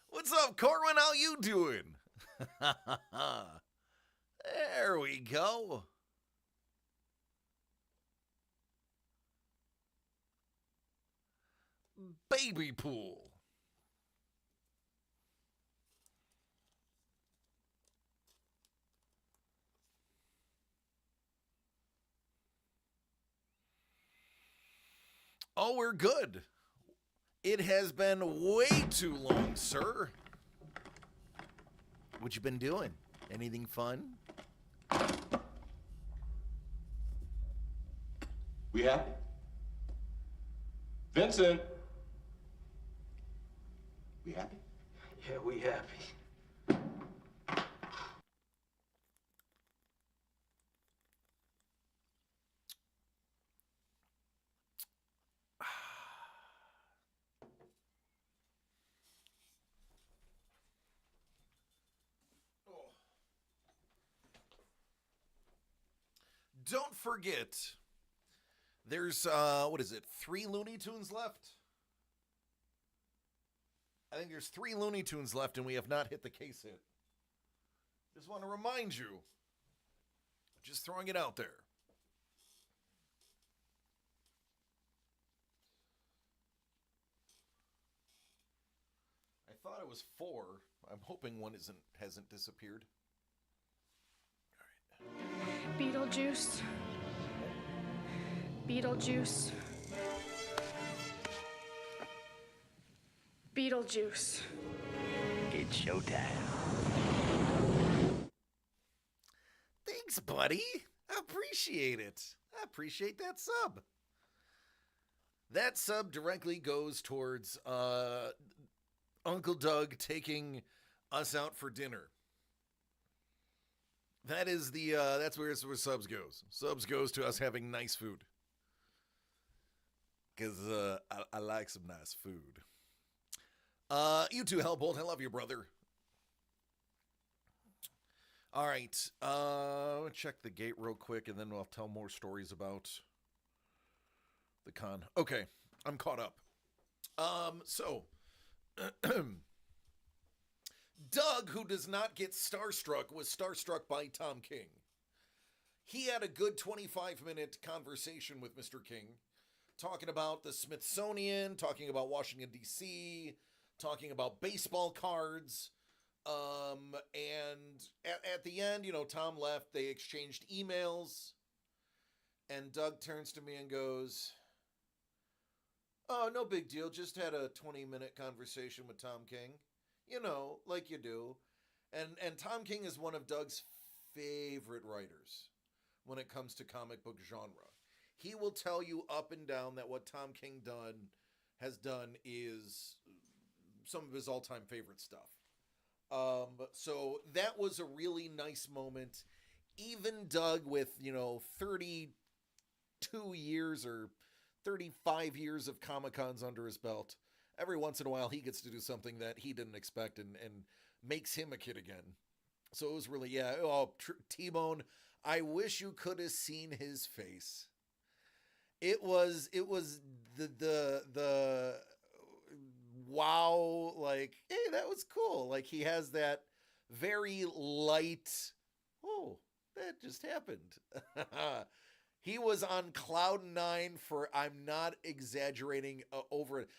Speaker 6: What's up, Corwin? How you doing? There we go. Baby pool. Oh, we're good. It has been way too long, sir. What you been doing? Anything fun?
Speaker 9: We happy? Vincent! We happy?
Speaker 4: Yeah, we happy.
Speaker 6: don't forget, there's, what is it, 3 Looney Tunes left? I think there's 3 Looney Tunes left, and we have not hit the case hit. Just want to remind you. Just throwing it out there. I thought it was 4. I'm hoping one hasn't disappeared.
Speaker 7: Beetlejuice. Beetlejuice. Beetlejuice.
Speaker 9: It's showtime.
Speaker 6: Thanks, buddy. I appreciate it. I appreciate that sub. That sub directly goes towards Uncle Doug taking us out for dinner. That is that's where subs goes. Subs goes to us having nice food. Because I like some nice food. You too, Hellbolt. I love you, brother. All right. I'll check the gate real quick, and then I'll tell more stories about the con. Okay, I'm caught up. So, Doug, who does not get starstruck, was starstruck by Tom King. He had a good 25-minute conversation with Mr. King, talking about the Smithsonian, talking about Washington, D.C., talking about baseball cards. And at the end, Tom left. They exchanged emails. And Doug turns to me and goes, "Oh, no big deal. Just had a 20-minute conversation with Tom King. Like you do." And Tom King is one of Doug's favorite writers when it comes to comic book genre. He will tell you up and down that what Tom King has done is some of his all-time favorite stuff. So that was a really nice moment. Even Doug with, 32 years or 35 yeyears of Comic-Cons under his belt, every once in a while he gets to do something that he didn't expect and makes him a kid again. So it was really, T-Bone, I wish you could have seen his face. It was the wow, like, hey, that was cool. Like, he has that very light, oh, that just happened. He was on cloud 9 for, I'm not exaggerating, over it.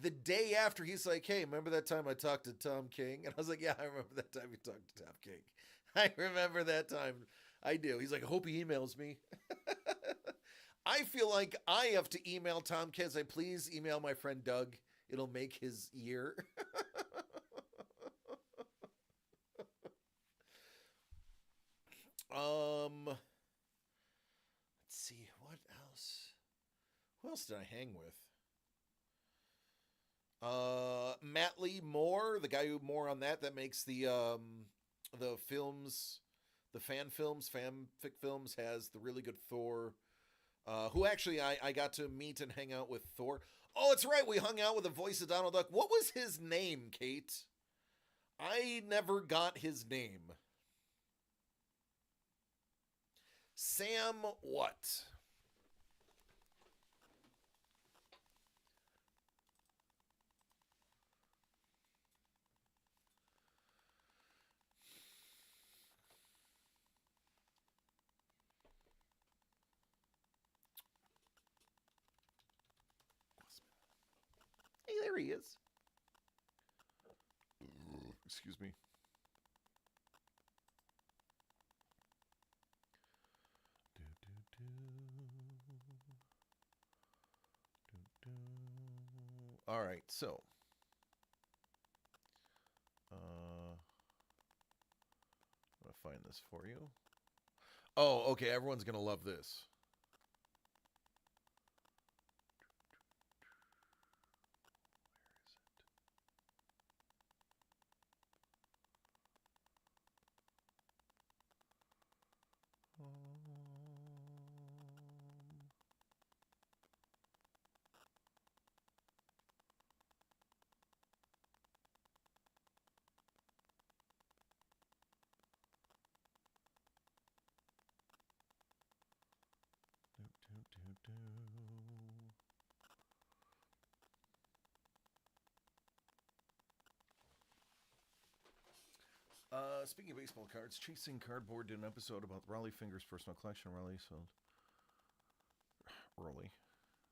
Speaker 6: The day after, he's like, hey, remember that time I talked to Tom King? And I was like, yeah, I remember that time you talked to Tom King. I remember that time. I do. He's like, I hope he emails me. I feel like I have to email Tom King. Say, please email my friend Doug. It'll make his year. Let's see, what else? Who else did I hang with? Matt Lee Moore, the guy who more on that makes the films, the fanfic films, has the really good Thor. Who actually I got to meet and hang out with Thor. Oh, it's right. We hung out with the voice of Donald Duck. What was his name, Kate? I never got his name. Sam what? Hey, there he is. Excuse me. All right, so I'm gonna find this for you. Oh, okay, everyone's gonna love this. Speaking of baseball cards, Chasing Cardboard did an episode about Raleigh Fingers personal collection. Raleigh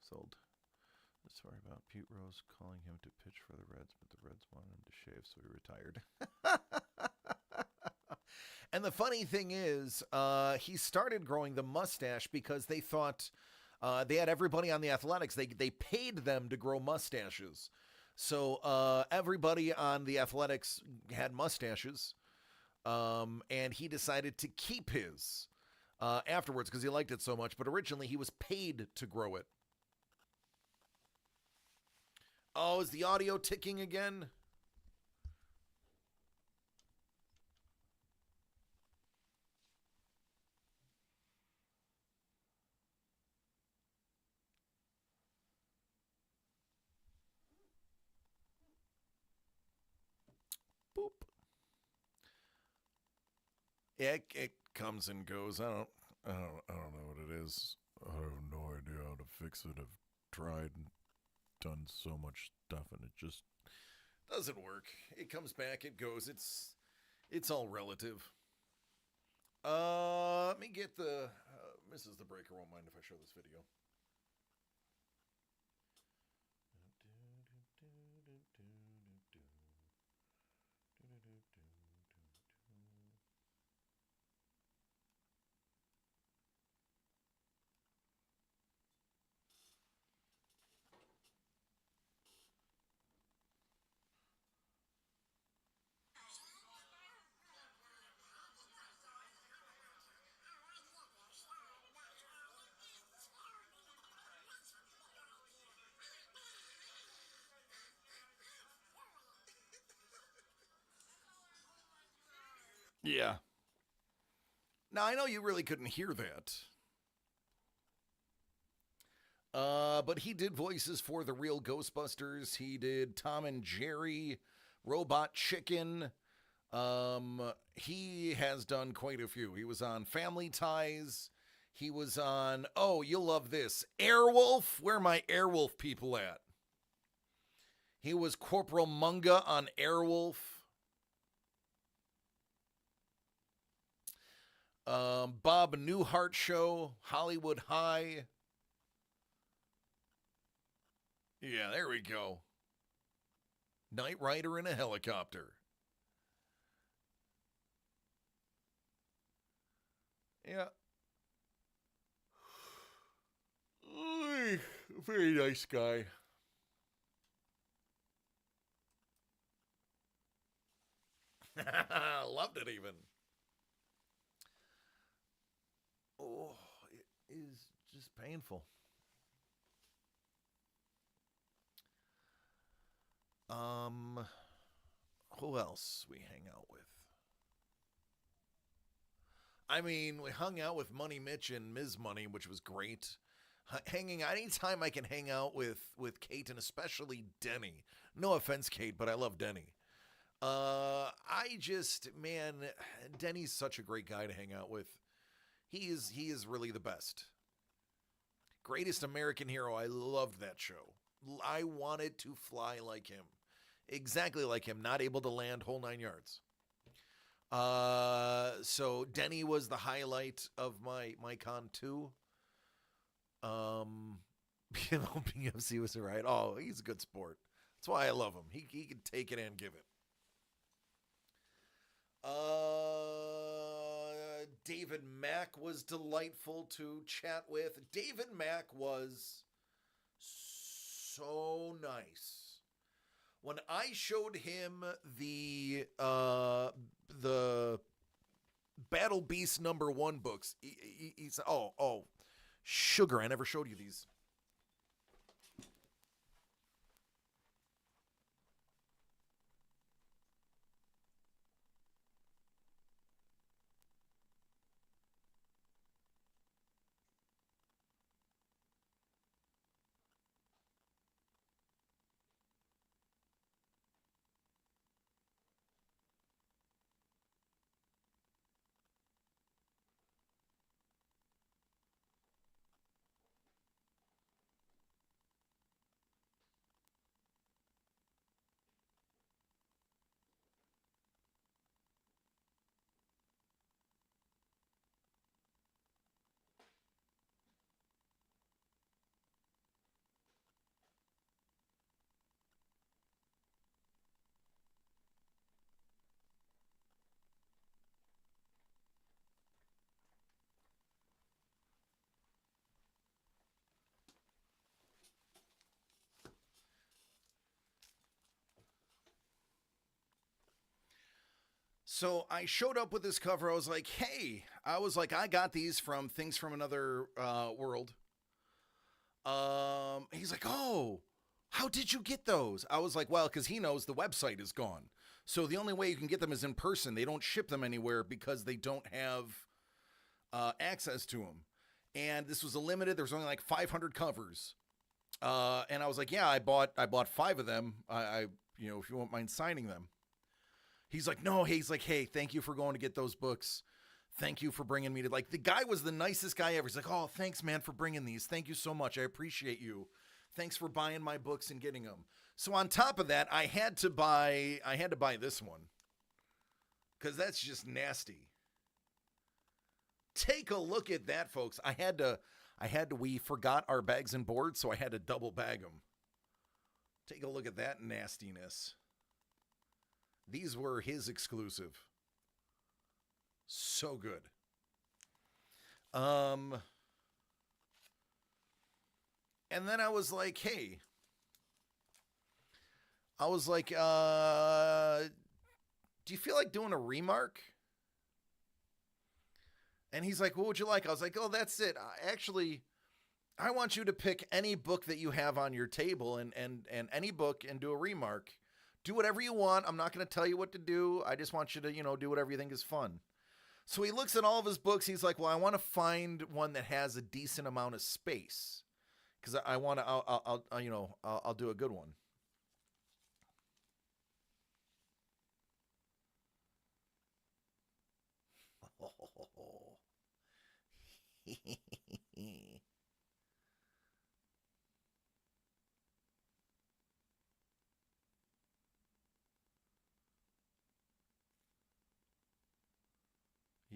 Speaker 6: sold. The story about Pete Rose calling him to pitch for the Reds, but the Reds wanted him to shave, so he retired. And the funny thing is, he started growing the mustache because they thought they had everybody on the Athletics. They paid them to grow mustaches. So everybody on the Athletics had mustaches, and he decided to keep his afterwards because he liked it so much. But originally, he was paid to grow it. Oh, is the audio ticking again? Boop. It comes and goes. I don't know what it is. I have no idea how to fix it. I've tried and done so much stuff, and it just doesn't work. It comes back, it goes. It's all relative. Let me get the Mrs. the Breaker won't mind if I show this video. Yeah. Now, I know you really couldn't hear that. But he did voices for the real Ghostbusters. He did Tom and Jerry, Robot Chicken. He has done quite a few. He was on Family Ties. He was on, oh, you'll love this, Airwolf. Where are my Airwolf people at? He was Corporal Munga on Airwolf. Bob Newhart Show, Hollywood High. Yeah, there we go. Knight Rider in a helicopter. Yeah. Very nice guy. Loved it even. Oh, it is just painful. Who else we hang out with? I mean, we hung out with Money Mitch and Ms. Money, which was great. Hanging out anytime I can hang out with Kate and especially Denny. No offense, Kate, but I love Denny. Man, Denny's such a great guy to hang out with. He is really the best. Greatest American Hero. I loved that show. I wanted to fly like him. Exactly like him, not able to land whole 9 yards. So Denny was the highlight of my con 2. BMC was right. Oh, he's a good sport. That's why I love him. He can take it and give it. David Mack was delightful to chat with. David Mack was so nice. When I showed him the Battle Beast #1 books, he said, "Oh, sugar! I never showed you these."
Speaker 3: So I showed up with this cover. I was like, hey, I got these from Things from Another World. He's like, oh, how did you get those? I was like, well, because he knows the website is gone. So the only way you can get them is in person. They don't ship them anywhere because they don't have access to them. And this was a limited. There was only like 500 covers. And I was like, yeah, I bought 5 of them. I if you won't mind signing them. He's like, no. He's like, hey, thank you for going to get those books. Thank you for bringing me to, like, the guy was the nicest guy ever. He's like, oh, thanks, man, for bringing these. Thank you so much. I appreciate you. Thanks for buying my books and getting them. So on top of that, I had to buy this one because that's just nasty. Take a look at that, folks. We forgot our bags and boards, so I had to double bag them. Take a look at that nastiness. These were his exclusive. So good. And then I was like, hey. I was like, do you feel like doing a remark? And he's like, what would you like? I was like, oh, that's it. Actually, I want you to pick any book that you have on your table and any book and do a remark. Do whatever you want. I'm not going to tell you what to do. I just want you to, do whatever you think is fun. So he looks at all of his books. He's like, well, I want to find one that has a decent amount of space because I want to, I'll do a good one.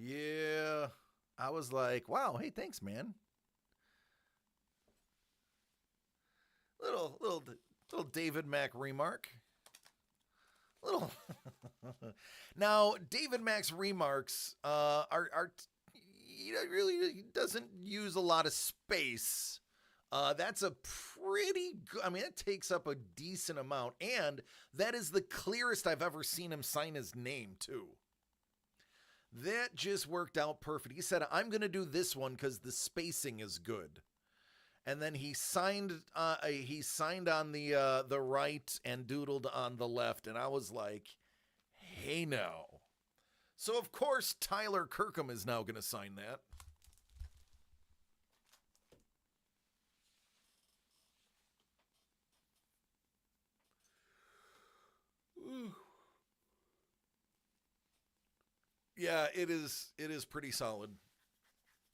Speaker 3: Yeah, I was like, wow, hey, thanks, man. Little David Mack remark. Little. Now, David Mack's remarks are really doesn't use a lot of space. That's a pretty good, it takes up a decent amount, and that is the clearest I've ever seen him sign his name, too. That just worked out perfect. He said, I'm going to do this one because the spacing is good. And then he signed on the right and doodled on the left. And I was like, hey, now. So, of course, Tyler Kirkham is now going to sign that. Ooh. Yeah, it is pretty solid.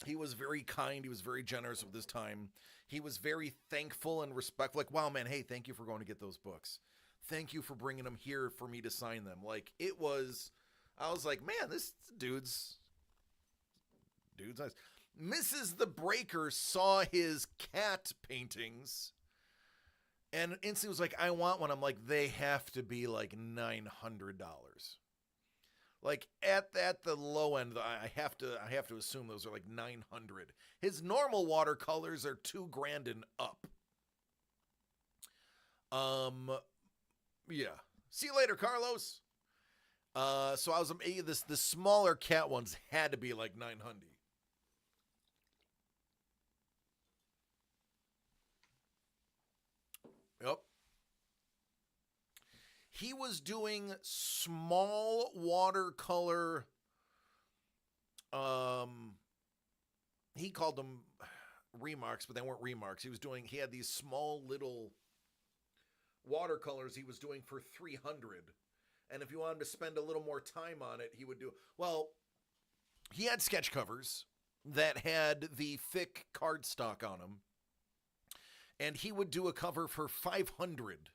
Speaker 3: He was very kind. He was very generous with his time. He was very thankful and respectful. Like, wow, man, hey, thank you for going to get those books. Thank you for bringing them here for me to sign them. Like, I was like, man, this dude's nice. Mrs. the Breaker saw his cat paintings and instantly was like, I want one. I'm like, they have to be like $900. Like at the low end, I have to assume those are like $900. His normal watercolors are $2,000 and up. Yeah. See you later, Carlos. So I was the smaller cat ones had to be like $900. Yep. He was doing small watercolor, he called them remarks, but they weren't remarks. He had these small little watercolors he was doing for $300. And if you wanted to spend a little more time on it, he had sketch covers that had the thick cardstock on them. And he would do a cover for $500.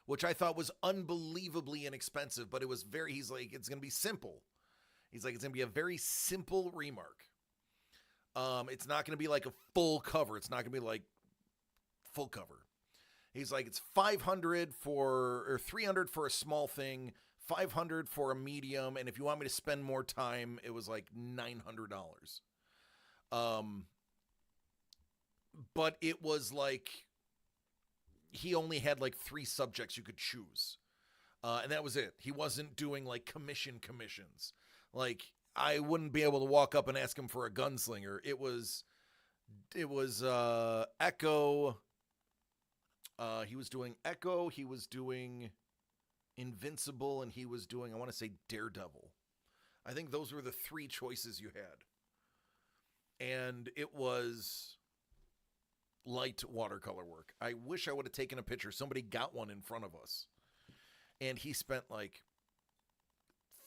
Speaker 3: Which I thought was unbelievably inexpensive, but he's like, it's going to be simple. He's like, it's going to be a very simple remark. It's not going to be like a full cover. It's not going to be like full cover. He's like, it's $500 or $300 for a small thing, $500 for a medium. And if you want me to spend more time, it was like $900. But it was like, he only had like 3 subjects you could choose.
Speaker 6: And that was it. He wasn't doing like commissions. Like I wouldn't be able to walk up and ask him for a gunslinger. It was Echo. He was doing Echo. He was doing Invincible, and he was doing, I want to say, Daredevil. I think those were the three choices you had. And it was light watercolor work. I wish I would have taken a picture. Somebody got one in front of us. And he spent like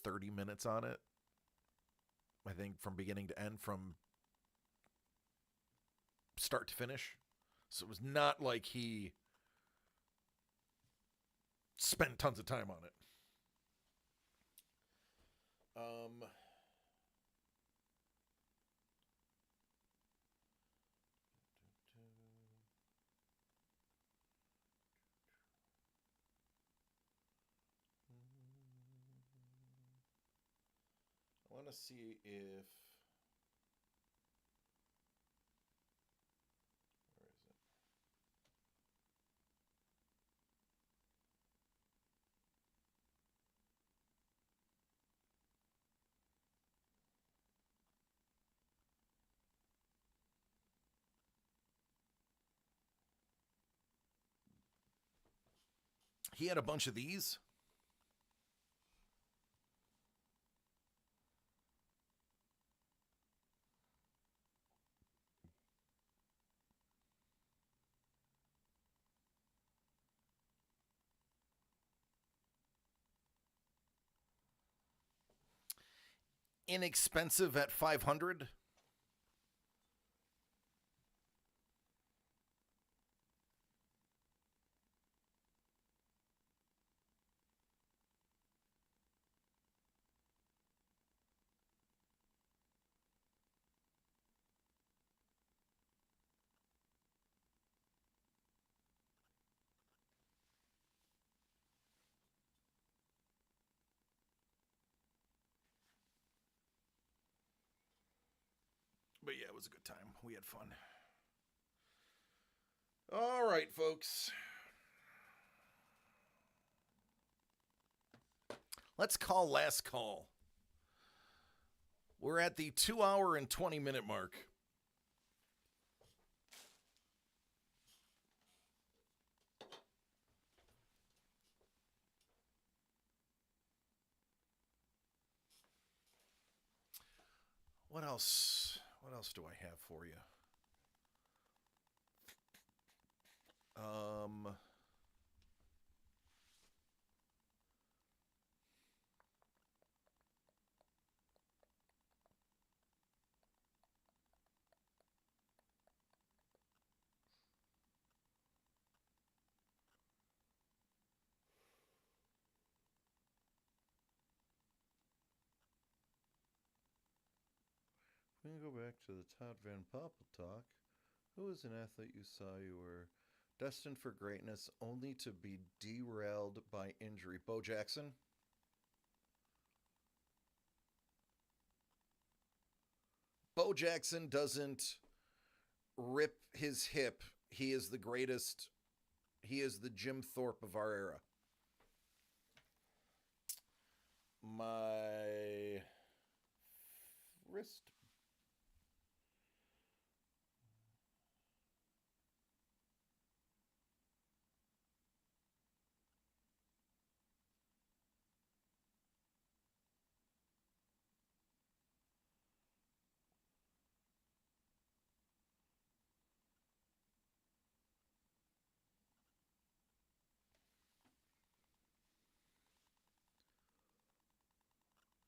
Speaker 6: 30 minutes on it. I think from beginning to end, from start to finish. So it was not like he spent tons of time on it. I want to see if... Where is it? He had a bunch of these. Inexpensive at $500. But yeah, it was a good time. We had fun. All right, folks. Let's call last call. We're at the 2 hour and 20-minute mark. What else? What else do I have for you?
Speaker 10: We can go back to the Todd Van Poppel talk. Who was an athlete you saw you were destined for greatness only to be derailed by injury? Bo Jackson?
Speaker 6: Bo Jackson doesn't rip his hip. He is the greatest. He is the Jim Thorpe of our era. My wrist.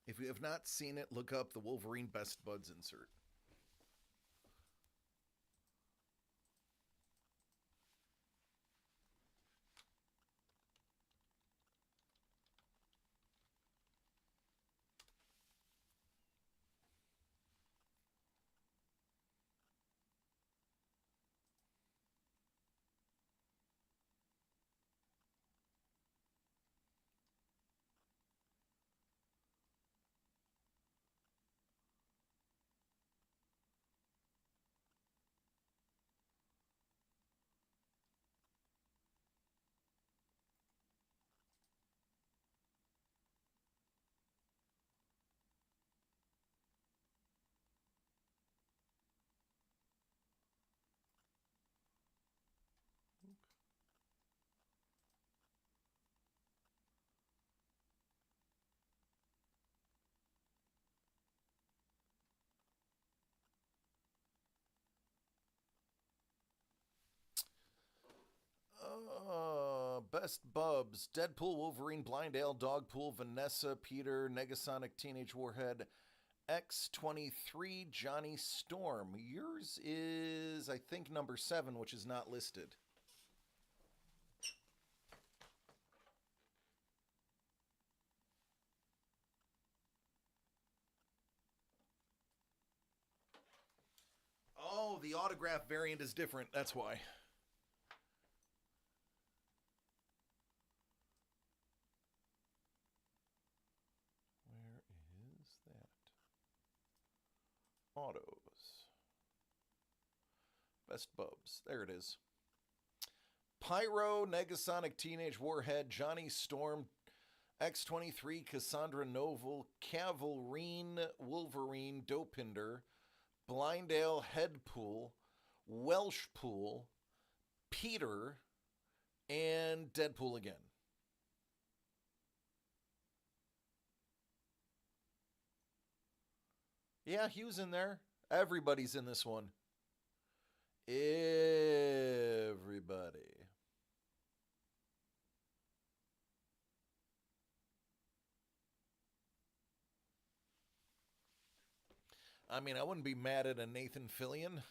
Speaker 6: If you have not seen it, look up the Wolverine Best Buds insert. Best Bubs. Deadpool, Wolverine, Blindale, Dogpool, Vanessa, Peter, Negasonic, Teenage Warhead, X23, Johnny Storm. Yours is, I think, number 7, which is not listed. Oh, the autograph variant is different. That's why. Where is that? Autos. Best Bubs. There it is. Pyro, Negasonic, Teenage Warhead, Johnny Storm, X23, Cassandra Novel, Cavalrine, Wolverine, Dopinder, Blindale, Headpool, Welshpool, Peter, and Deadpool again. Yeah, Hugh's in there. Everybody's in this one. Everybody. I mean, I wouldn't be mad at a Nathan Fillion.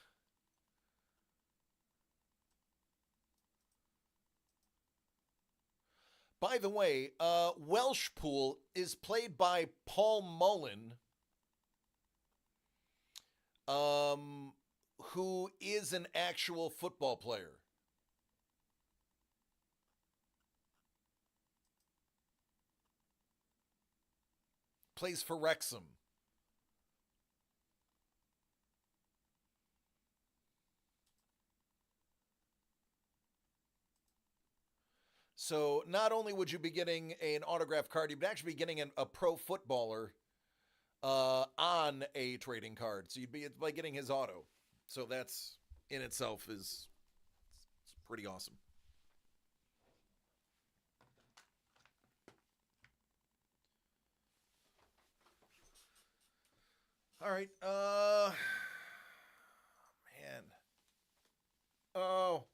Speaker 6: By the way, Welshpool is played by Paul Mullen, who is an actual football player. Plays for Wrexham. So not only would you be getting an autograph card, you'd actually be getting a pro footballer on a trading card. So you'd be by getting his auto. So that's in itself is it's pretty awesome. All right. Man. Oh.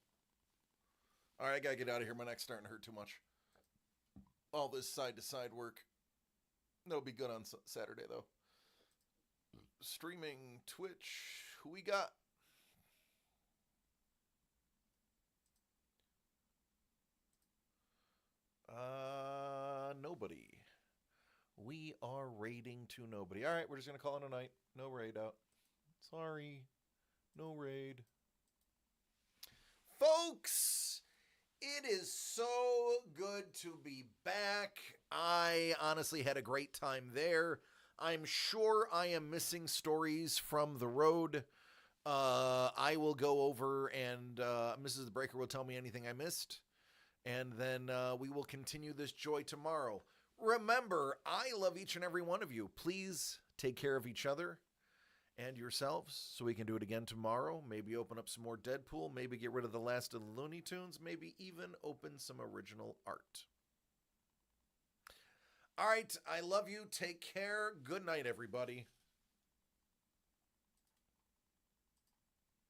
Speaker 6: All right, I gotta get out of here. My neck's starting to hurt too much. All this side-to-side work. That'll be good on Saturday, though. Streaming, Twitch. Who we got? Nobody. We are raiding to nobody. All right, we're just gonna call it a night. No raid out. Sorry. No raid. Folks! It is so good to be back. I honestly had a great time there. I'm sure I am missing stories from the road. I will go over and Mrs. The Breaker will tell me anything I missed. And then we will continue this joy tomorrow. Remember, I love each and every one of you. Please take care of each other and yourselves so we can do it again tomorrow. Maybe open up some more Deadpool. Maybe get rid of the last of the Looney Tunes. Maybe even open some original art. All right, I love you. Take care. Good night, everybody.